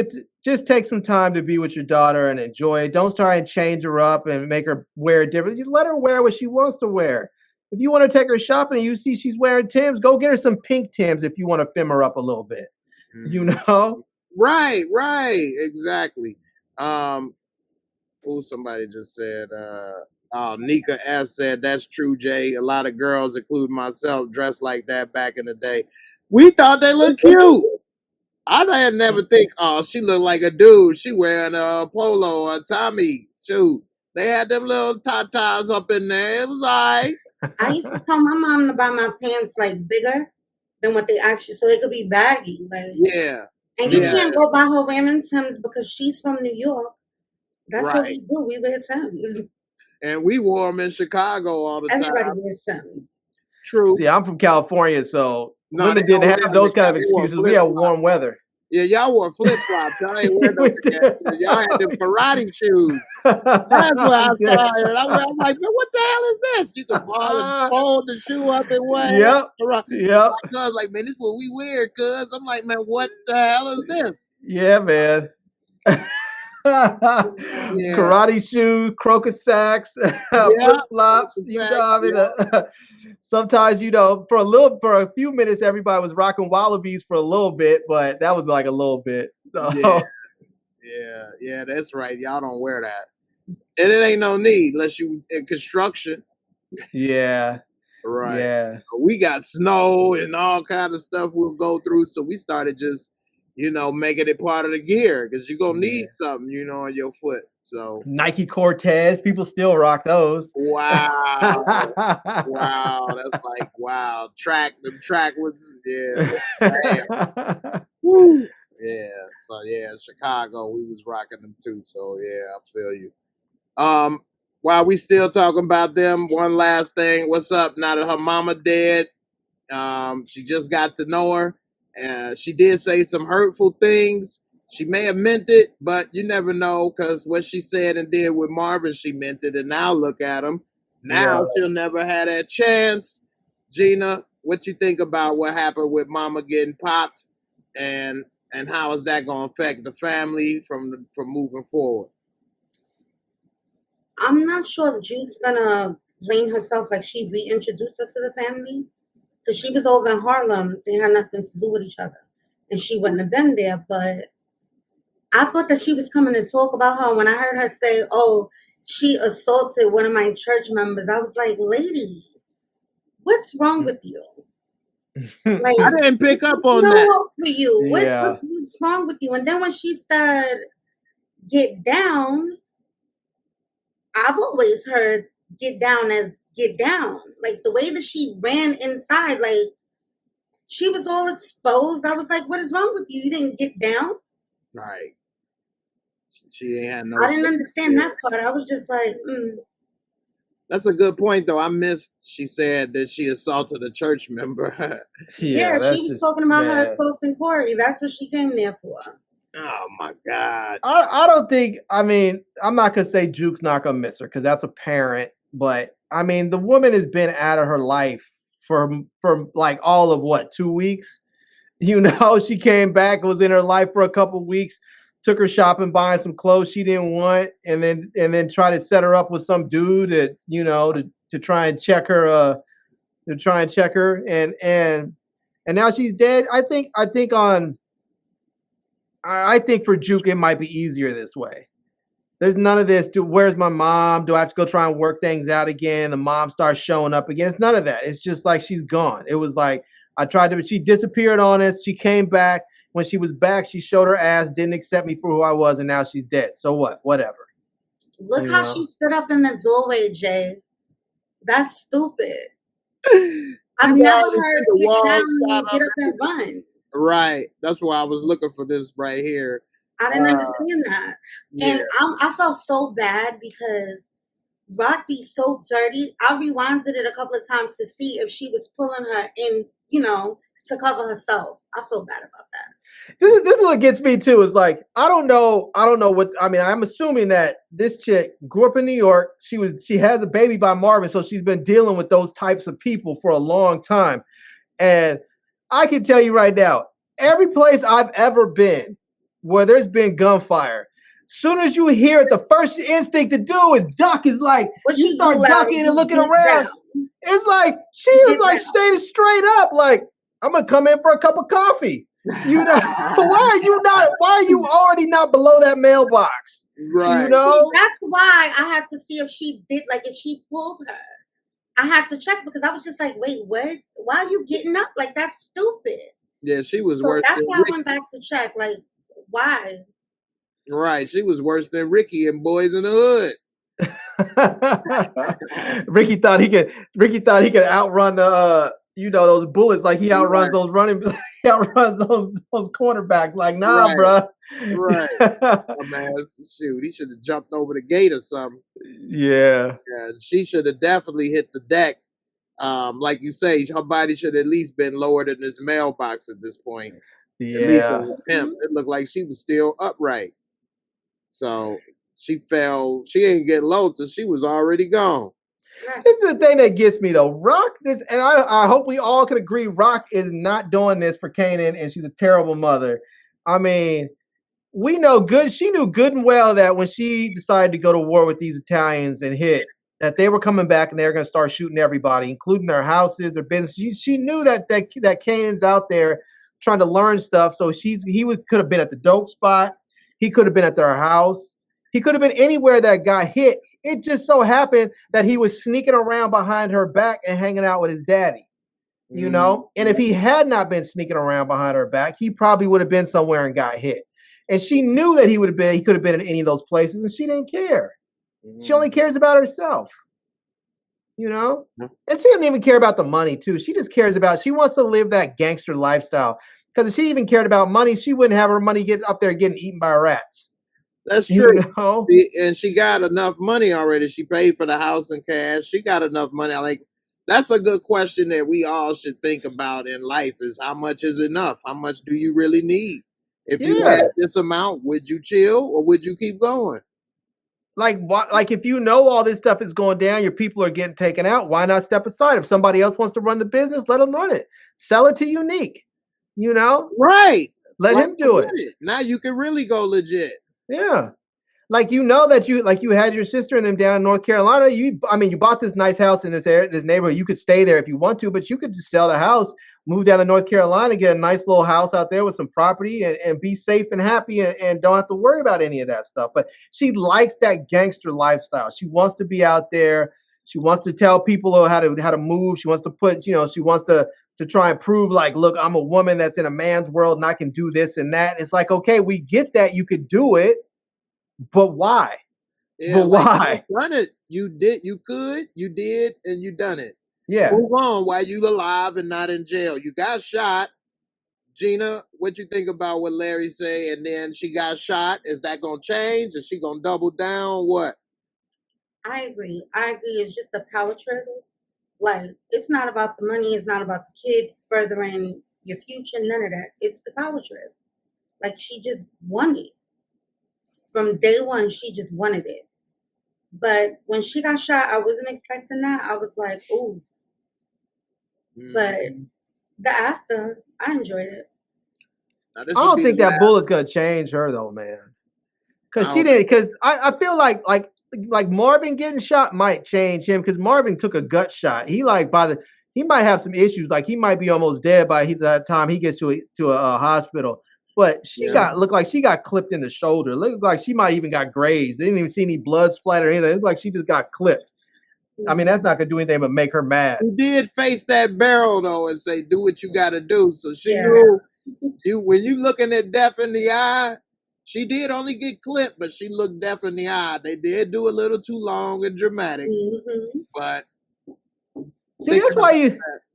take some time to be with your daughter and enjoy it. Don't try and change her up and make her wear different. You let her wear what she wants to wear. If you want to take her shopping and you see she's wearing Timbs, go get her some pink Timbs if you want to fem her up a little bit. You know? Right, exactly. Somebody just said Nika S said, that's true, Jay. A lot of girls, including myself, dressed like that back in the day. We thought they looked cute. I had never think, oh, she looked like a dude. She wearing a polo or a Tommy shoe. They had them little tatas up in there. It was all right. I used to tell my mom to buy my pants like bigger than what they actually, so they could be baggy. Like and you can't go buy her wearing Timbs because she's from New York. That's what we do. We wear Timbs. And we wore them in Chicago all the time. Everybody wears Timbs. True. See, I'm from California, so women didn't have those kind of excuses. We had warm weather. Yeah, y'all wore flip-flops. Y'all ain't wear no y'all had them karate shoes. That's what I saw. And I'm like, man, what the hell is this? You can fold the shoe up and what? Yep. I was like, man, this is what we wear, cuz. I'm like, man, what the hell is this? Yeah, man. Karate shoes, crocus sacks, flip flops. You know, I mean, sometimes for a few minutes, everybody was rocking wallabies for a little bit, but that was like a little bit. So. Yeah, that's right. Y'all don't wear that. And it ain't no need unless you in construction. Yeah. Right. Yeah. We got snow and all kind of stuff we'll go through. So we started just, making it part of the gear because you're going to need something, on your foot. So Nike Cortez, people still rock those. Wow. Wow. That's like, wow. Them track was, Woo. Yeah. So Chicago, we was rocking them too. So I feel you. While we still talking about them, one last thing. What's up now that her mama dead? She just got to know her. She did say some hurtful things. She may have meant it, but you never know because what she said and did with Marvin, she meant it. And now look at him. Now she'll never have that chance. Gina, what you think about what happened with mama getting popped and how is that going to affect the family from moving forward? I'm not sure if Juke's gonna blame herself like she reintroduced us to the family. Because she was over in Harlem. They had nothing to do with each other. And she wouldn't have been there. But I thought that she was coming to talk about her. When I heard her say, oh, she assaulted one of my church members, I was like, lady, what's wrong with you? Like, I didn't pick up on that. For you. What's wrong with you? And then when she said, get down, I've always heard get down as get down. Like the way that she ran inside, like she was all exposed. I was like, what is wrong with you? You didn't get down? Right. She ain't had no. I didn't understand that part. I was just like, That's a good point, though. I missed. She said that she assaulted a church member. Yeah, she was talking about her assaulting Corey. That's what she came there for. Oh my God. I don't think. I mean, I'm not gonna say Juke's not gonna miss her because that's apparent. But I mean, the woman has been out of her life for like all of 2 weeks. She came back, was in her life for a couple of weeks, took her shopping, buying some clothes she didn't want, and then try to set her up with some dude that to try and check her, and now she's dead. I think for Juke it might be easier this way. There's none of this. Where's my mom? Do I have to go try and work things out again? The mom starts showing up again. It's none of that. It's just like she's gone. It was like she disappeared on us. She came back. When she was back, she showed her ass, didn't accept me for who I was, and now she's dead. So what? Whatever. Look how she stood up in the doorway, Jay. That's stupid. I've never heard get up and run. Right. That's why I was looking for this right here. I didn't understand that. Yeah. And I felt so bad because Rock be so dirty. I rewinded it a couple of times to see if she was pulling her in, to cover herself. I feel bad about that. This is what gets me too. Is like I don't know what I mean. I'm assuming that this chick grew up in New York. She has a baby by Marvin, so she's been dealing with those types of people for a long time. And I can tell you right now, every place I've ever been where there's been gunfire, soon as you hear it, the first instinct to do is duck. Is like you start ducking and looking around. It's like she was like staying straight up, like I'm gonna come in for a cup of coffee. Why are you already not below that mailbox? Right. That's why I had to see if she did, like if she pulled her. I had to check because I was just like, wait, what? Why are you getting up? Like that's stupid. Yeah, she was so worse. That's why I went back to check. Like, why? Right. She was worse than Ricky and Boys in the Hood. Ricky thought he could outrun the those bullets like he outruns those running. He outruns those quarterbacks. Like, nah, bruh. Right. Oh, man, shoot, he should have jumped over the gate or something. Yeah. She should have definitely hit the deck. Like you say, her body should at least been lower than this mailbox at this point. Yeah. At least an attempt. It looked like she was still upright. So she fell. She ain't get low till she was already gone. This is the thing that gets me though. Rock, and I hope we all can agree, Rock is not doing this for Kanan, and she's a terrible mother. I mean, we know good. She knew good and well that when she decided to go to war with these Italians and hit, that they were coming back and they were going to start shooting everybody, including their houses, their business. She knew that Kanan's out there trying to learn stuff. So could have been at the dope spot. He could have been at their house. He could have been anywhere that got hit. It just so happened that he was sneaking around behind her back and hanging out with his daddy, you know? And if he had not been sneaking around behind her back, he probably would have been somewhere and got hit. And she knew that he could have been in any of those places, and she didn't care. She only cares about herself, you know? And she doesn't even care about the money, too. She just cares about, she wants to live that gangster lifestyle. Because if she even cared about money, she wouldn't have her money get up there getting eaten by rats. That's true. You know? And she got enough money already. She paid for the house in cash. She got enough money. Like, that's a good question that we all should think about in life is how much is enough? How much do you really need? If you had this amount, would you chill or would you keep going? Like if you know all this stuff is going down, your people are getting taken out, why not step aside? If somebody else wants to run the business, let them run it. Sell it to Unique, you know? Right. Let him do it. Now you can really go legit. Yeah. Like, you know that you had your sister and them down in North Carolina. You bought this nice house in this area, this neighborhood. You could stay there if you want to, but you could just sell the house, move down to North Carolina, get a nice little house out there with some property and be safe and happy and don't have to worry about any of that stuff. But she likes that gangster lifestyle. She wants to be out there. She wants to tell people how to move. She wants to put, you know, she wants to try and prove like, look, I'm a woman that's in a man's world and I can do this and that. It's like, okay, we get that you could do it. But why? Yeah, but why? Run it. You did, and you done it. Yeah. Move on while you alive and not in jail. You got shot. Gina, what you think about what Larry say? And then she got shot. Is that gonna change? Is she gonna double down? What? I agree. It's just a power trip. Like, it's not about the money. It's not about the kid furthering your future. None of that. It's the power trip. Like, she just won it. From day one, she just wanted it. But when she got shot, I wasn't expecting that. I was like, ooh. But the after, I enjoyed it. I don't think that bullet's gonna change her though, man. Because she didn't. Because I feel like Marvin getting shot might change him. Because Marvin took a gut shot. He might have some issues. Like, he might be almost dead by the time he gets to a hospital. But she looked like she got clipped in the shoulder. Looked like she might even got grazed. They didn't even see any blood splatter or anything. It looked like she just got clipped. I mean, that's not gonna do anything but make her mad. She did face that barrel though and say, "Do what you got to do." So she knew when you looking at death in the eye. She did only get clipped, but she looked death in the eye. They did do a little too long and dramatic, but see,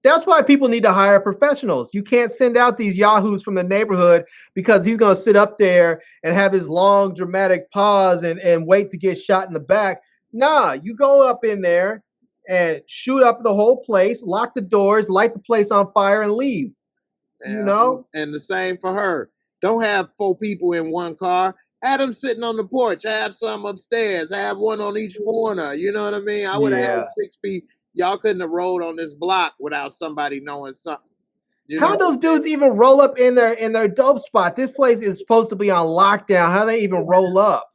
that's why people need to hire professionals. You can't send out these yahoos from the neighborhood because he's going to sit up there and have his long dramatic pause and wait to get shot in the back. Nah, you go up in there and shoot up the whole place, lock the doors, light the place on fire and leave. Yeah. You know? And the same for her. Don't have 4 people in one car. Have them sitting on the porch. Have some upstairs. Have one on each corner. You know what I mean? I would have had 6 people. Y'all couldn't have rolled on this block without somebody knowing something. How those dudes even roll up in their dope spot? This place is supposed to be on lockdown. How they even roll up?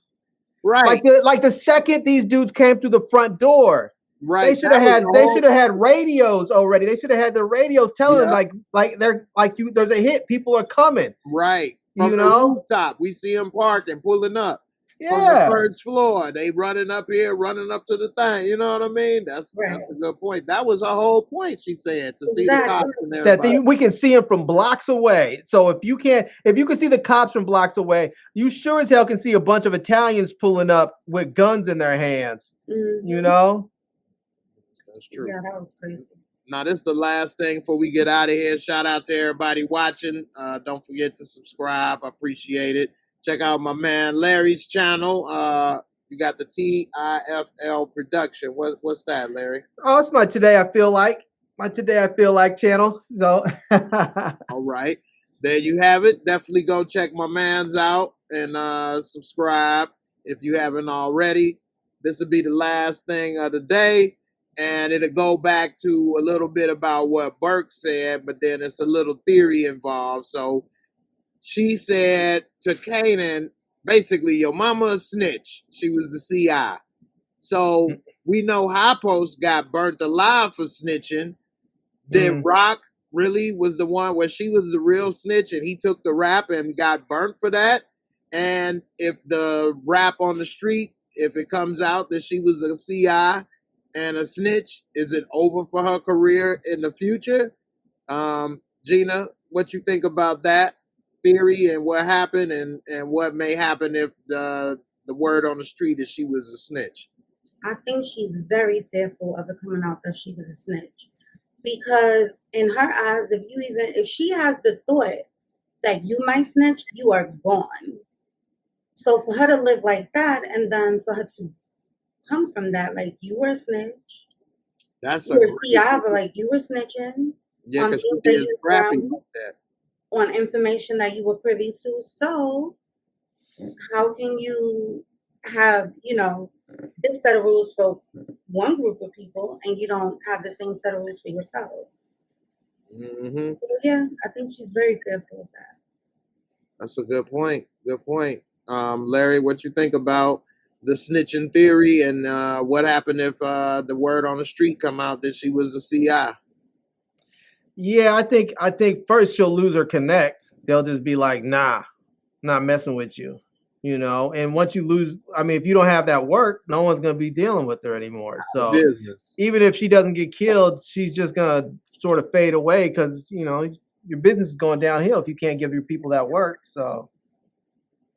Right. Like the second these dudes came through the front door, right? They should have had radios already. They should have had the radios telling them there's a hit. People are coming. Right. From the rooftop, we see them parking, pulling up. Yeah. From the first floor, they running up here, running up to the thing. You know what I mean? That's a good point. That was her whole point. She said to see the cops and everybody. We can see them from blocks away. So if you can see the cops from blocks away, you sure as hell can see a bunch of Italians pulling up with guns in their hands. You know? That's true. Yeah, that was crazy. Now, this is the last thing before we get out of here. Shout out to everybody watching. Don't forget to subscribe. I appreciate it. Check out my man Larry's channel. You got the TIFL production. What's that, Larry? Oh, it's my Today I Feel Like. My Today I Feel Like channel. So all right. There you have it. Definitely go check my man's out and subscribe if you haven't already. This will be the last thing of the day. And it'll go back to a little bit about what Burke said, but then it's a little theory involved. So she said to Kanan, basically, your mama a snitch. She was the CI. So we know High Post got burnt alive for snitching. Then Rock really was the one where she was the real snitch and he took the rap and got burnt for that. And if the rap on the street, if it comes out that she was a CI and a snitch, is it over for her career in the future? Gina, what you think about that theory and what happened and what may happen if the word on the street is she was a snitch? I think she's very fearful of it coming out that she was a snitch. Because in her eyes, if she has the thought that you might snitch, you are gone. So for her to live like that, and then for her to come from that, like, you were a snitch. That's you were CI, but like, you were snitching. Yeah, because she is scrappy like that. On information that you were privy to. So how can you have, this set of rules for one group of people and you don't have the same set of rules for yourself? Mm-hmm. So yeah, I think she's very careful with that. That's a good point. Good point. Larry, what you think about the snitching theory and what happened if the word on the street come out that she was a CI? Yeah, I think first she'll lose her connect. They'll just be like, nah, not messing with you, And once you lose, if you don't have that work, no one's gonna be dealing with her anymore. So even if she doesn't get killed, she's just gonna sort of fade away because your business is going downhill if you can't give your people that work. So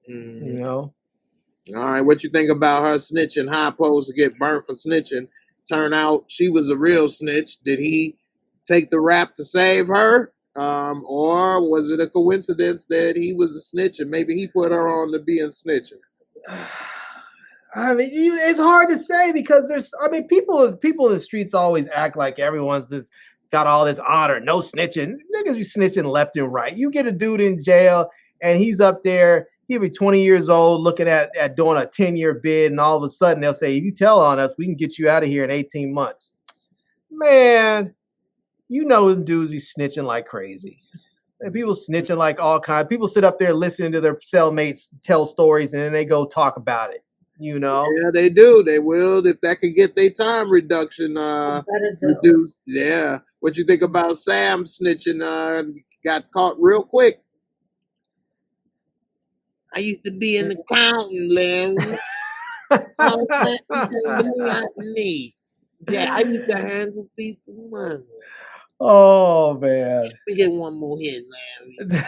All right, what you think about her snitching? High Pose to get burnt for snitching. Turn out she was a real snitch. Did he take the rap to save her? Or was it a coincidence that he was a snitch and maybe he put her on to being snitching? It's hard to say because people in the streets always act like everyone's got all this honor, no snitching. Niggas be snitching left and right. You get a dude in jail and he's up there, he'll be 20 years old looking at doing a 10-year bid, and all of a sudden they'll say, if you tell on us, we can get you out of here in 18 months. Man, them dudes be snitching like crazy. And people snitching like all kinds. People sit up there listening to their cellmates tell stories and then they go talk about it. Yeah, they do. They will if that could get their time reduction reduced. Yeah. What you think about Sam snitching? Got caught real quick. I used to be an accountant, Larry. Me. Yeah, I used to handle people's money. Oh man. We get one more hit, Larry.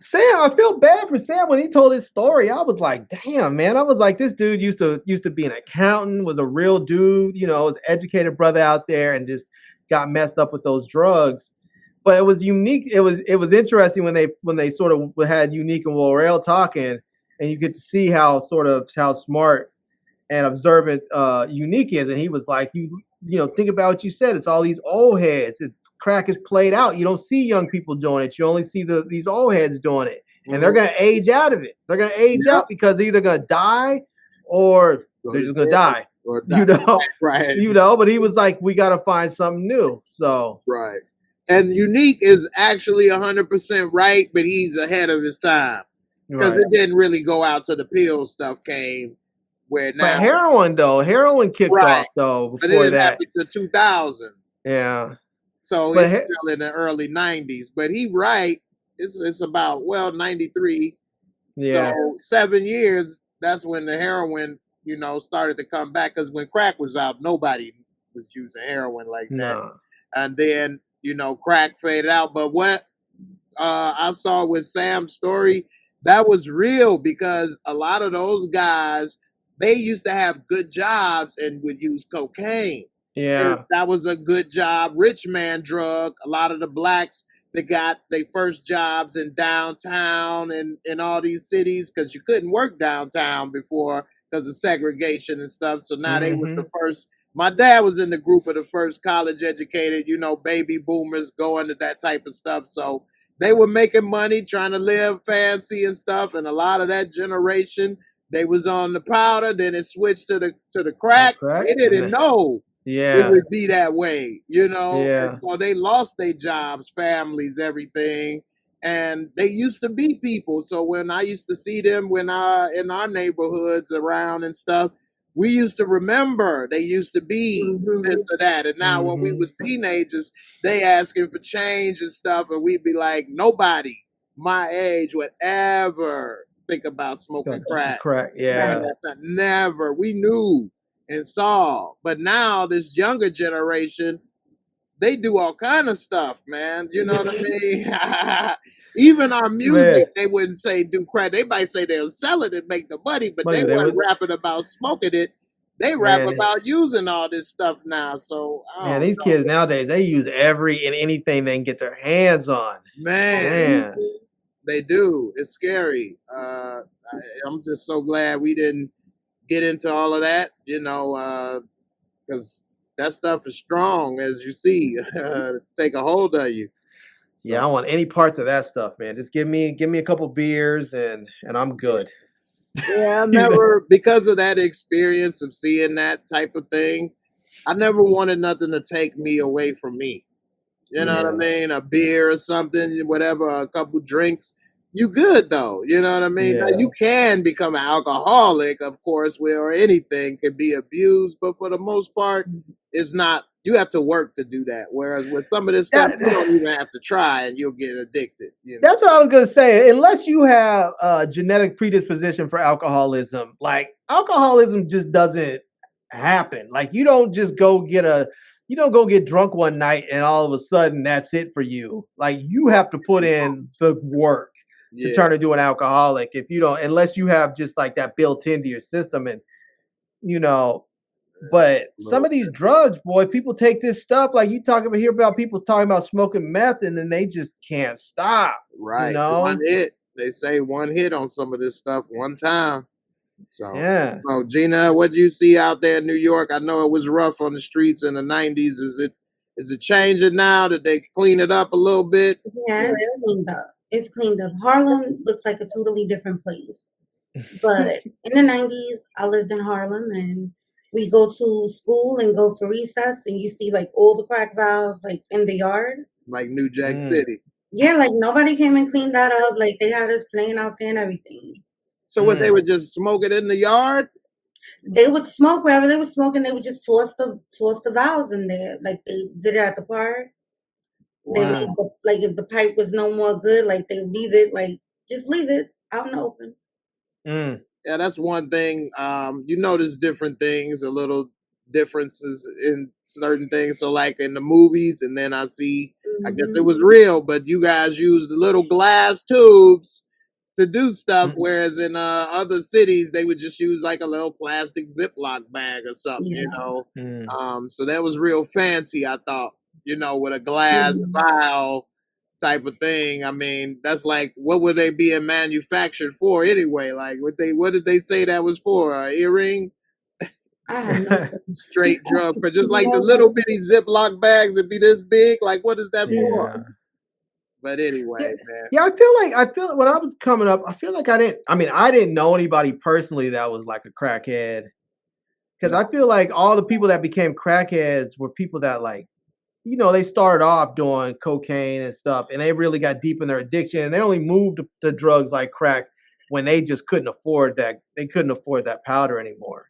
Sam, I feel bad for Sam when he told his story. I was like, damn, man. I was like, this dude used to be an accountant, was a real dude, was an educated brother out there and just got messed up with those drugs. But it was unique. It was interesting when they sort of had Unique and Warrell talking, and you get to see how smart and observant Unique is. And he was like, think about what you said. It's all these old heads. Crack is played out. You don't see young people doing it. You only see these old heads doing it. And they're going to age out of it. They're going to age out because they're either going to die or they're just going to die. Right. But he was like, we got to find something new. So. Right. And Unique is actually 100% right, but he's ahead of his time. Because it didn't really go out till the pill stuff came. Where now. But heroin kicked off though before but it that. Happened to 2000. Yeah. So it's still in the early 90s. But he right. It's about 93. Yeah. So 7 years. That's when the heroin, started to come back. Because when crack was out, nobody was using heroin like that. No. And then crack faded out. But what I saw with Sam's story, that was real because a lot of those guys, they used to have good jobs and would use cocaine. Yeah. And that was a good job, rich man drug. A lot of the blacks that got their first jobs in downtown and in all these cities because you couldn't work downtown before because of segregation and stuff. So now they were the first. My dad was in the group of the first college educated, baby boomers going to that type of stuff. So they were making money, trying to live fancy and stuff. And a lot of that generation, they was on the powder. Then it switched to the crack. They didn't know it would be that way, Yeah. And so they lost their jobs, families, everything. And they used to be people. So when I used to see them in our neighborhoods around and stuff, we used to remember they used to be this or that. And now when we was teenagers, they asking for change and stuff. And we'd be like, nobody my age would ever think about smoking crack. Yeah. Never. We knew and saw. But now this younger generation, they do all kind of stuff, man. You know what I mean? Even our music, they wouldn't say do crack. They might say they'll sell it and make the money, but they weren't rapping about smoking it. They rap about using all this stuff now. So man, these kids nowadays, they use every and anything they can get their hands on. Man. They do. It's scary. I'm just so glad we didn't get into all of that, you know, because that stuff is strong, as you see, take a hold of you. So. Yeah, I don't want any parts of that stuff, man. Just give me a couple beers and I'm good. Yeah, I never, because of that experience of seeing that type of thing, I never wanted nothing to take me away from me. You know what I mean? A beer or something, whatever, a couple drinks. You good though, you know what I mean? Now, you can become an alcoholic, of course, where anything can be abused, but for the most part, it's not. You have to work to do that. Whereas with some of this stuff, you don't even have to try, and you'll get addicted. You know? That's what I was gonna say. Unless you have a genetic predisposition for alcoholism, like alcoholism just doesn't happen. Like you don't just go get drunk one night and all of a sudden that's it for you. Like you have to put in the work to turn into an alcoholic. If you don't, unless you have just like that built into your system, and you know. But some of these drugs, boy, people take this stuff like you hear about people talking about smoking meth, and then they just can't stop. Right, you know? One hit. They say one hit on some of this stuff one time. So yeah. Oh, Gina, what do you see out there in New York? I know it was rough on the streets in the 90s. Is it changing now? Did they clean it up a little bit? Yeah, it's cleaned up. It's cleaned up. Harlem looks like a totally different place. But in the 90s, I lived in Harlem, and we go to school and go for recess, and you see like all the crack vials like in the yard. Like New Jack City. Yeah, like nobody came and cleaned that up. Like they had us playing out there and everything. So what, they would just smoke it in the yard? They would smoke wherever they were smoking. They would just toss the vials in there, like they did it at the park. Wow. They made like if the pipe was no more good, like they leave it, like just leave it out in the open. Yeah, that's one thing. You notice different things, a little differences in certain things. So like in the movies, and then I see, I guess it was real, but you guys use the little glass tubes to do stuff, whereas in other cities they would just use like a little plastic Ziploc bag or something, you know. So that was real fancy, I thought, you know, with a glass vial type of thing. I mean, that's like, what were they being manufactured for anyway? Like, what did they say that was for? An earring? Straight drug, but just like the little bitty Ziploc bags that be this big. Like, what is that for? But anyway, man. Yeah, I feel when I was coming up, I feel like I didn't know anybody personally that was like a crackhead. Because I feel like all the people that became crackheads were people that like, you know, they started off doing cocaine and stuff, and they really got deep in their addiction, and they only moved to drugs like crack when they just couldn't afford that. They couldn't afford that powder anymore,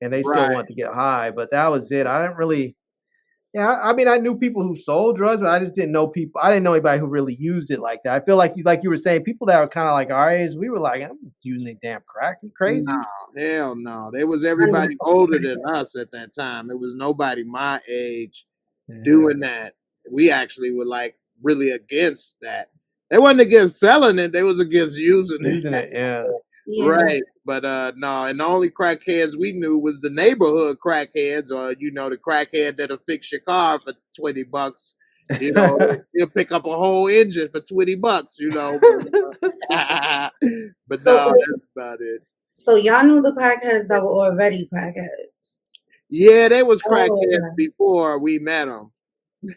and they still wanted to get high. But that was it. I didn't really. Yeah, I mean, I knew people who sold drugs, but I just didn't know people. I didn't know anybody who really used it like that. I feel like you were saying, people that were kind of like our age, we were like, I'm using a damn crack. You crazy? No, hell no. There was everybody older than us at that time. It was nobody my age doing that. We actually were like really against that. They wasn't against selling it. They was against using it. Yeah. Right. But no, and the only crackheads we knew was the neighborhood crackheads, or you know, the crackhead that'll fix your car for $20. You know, he'll pick up a whole engine for $20, you know. But no, that's about it. So y'all knew the crackheads that were already crackheads. Yeah, they was crackheads before we met them.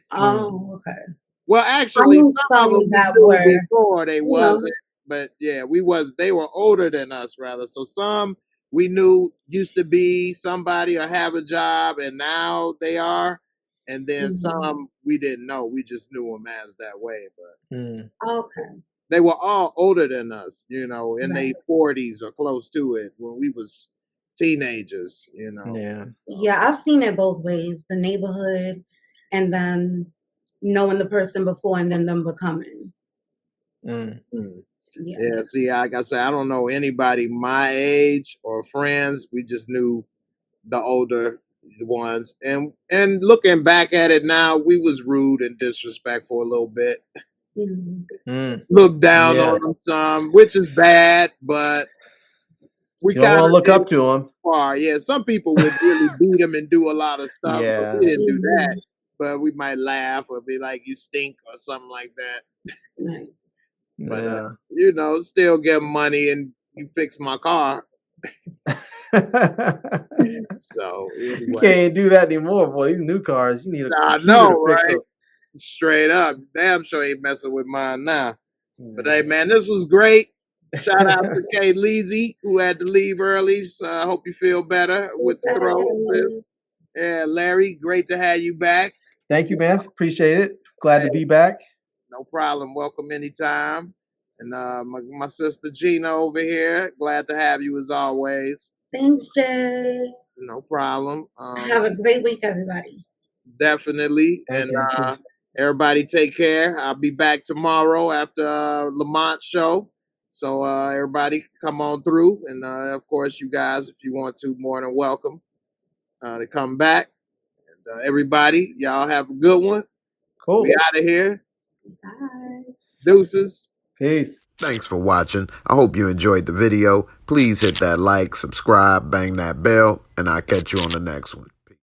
Oh, okay. Well, actually, some that were before they wasn't. But yeah, they were older than us rather. So some we knew used to be somebody or have a job, and now they are. And then some we didn't know. We just knew them as that way. But okay, they were all older than us, you know, in their 40s or close to it when we was teenagers, you know. Yeah. So. Yeah, I've seen it both ways. The neighborhood, and then knowing the person before, and then them becoming. Yeah, see, like I said, I don't know anybody my age or friends. We just knew the older ones. And looking back at it now, we was rude and disrespectful a little bit. Look down on them some, which is bad, but we don't want to look up to them. Yeah, some people would really beat them and do a lot of stuff. Yeah. But we didn't do that. But we might laugh or be like, you stink or something like that. Right. But you know, still get money and you fix my car. So anyway. You can't do that anymore, boy. These new cars, you need a I know, right? Straight up, damn sure ain't messing with mine now. But hey, man, this was great. Shout out to Kay Leezy, who had to leave early. So I hope you feel better with the throat. Yeah, Larry, great to have you back. Thank you, man. Appreciate it. Glad to be back. No problem. Welcome anytime. And my sister Gina over here, glad to have you as always. Thanks, Jay. No problem. Have a great week, everybody. Definitely. And everybody take care. I'll be back tomorrow after Lamont's show. So everybody come on through. And of course, you guys, if you want to, more than welcome to come back. And everybody, y'all have a good one. Cool. We out of here. Bye. Deuces. Peace. Thanks for watching. I hope you enjoyed the video. Please hit that like, subscribe, bang that bell, and I'll catch you on the next one.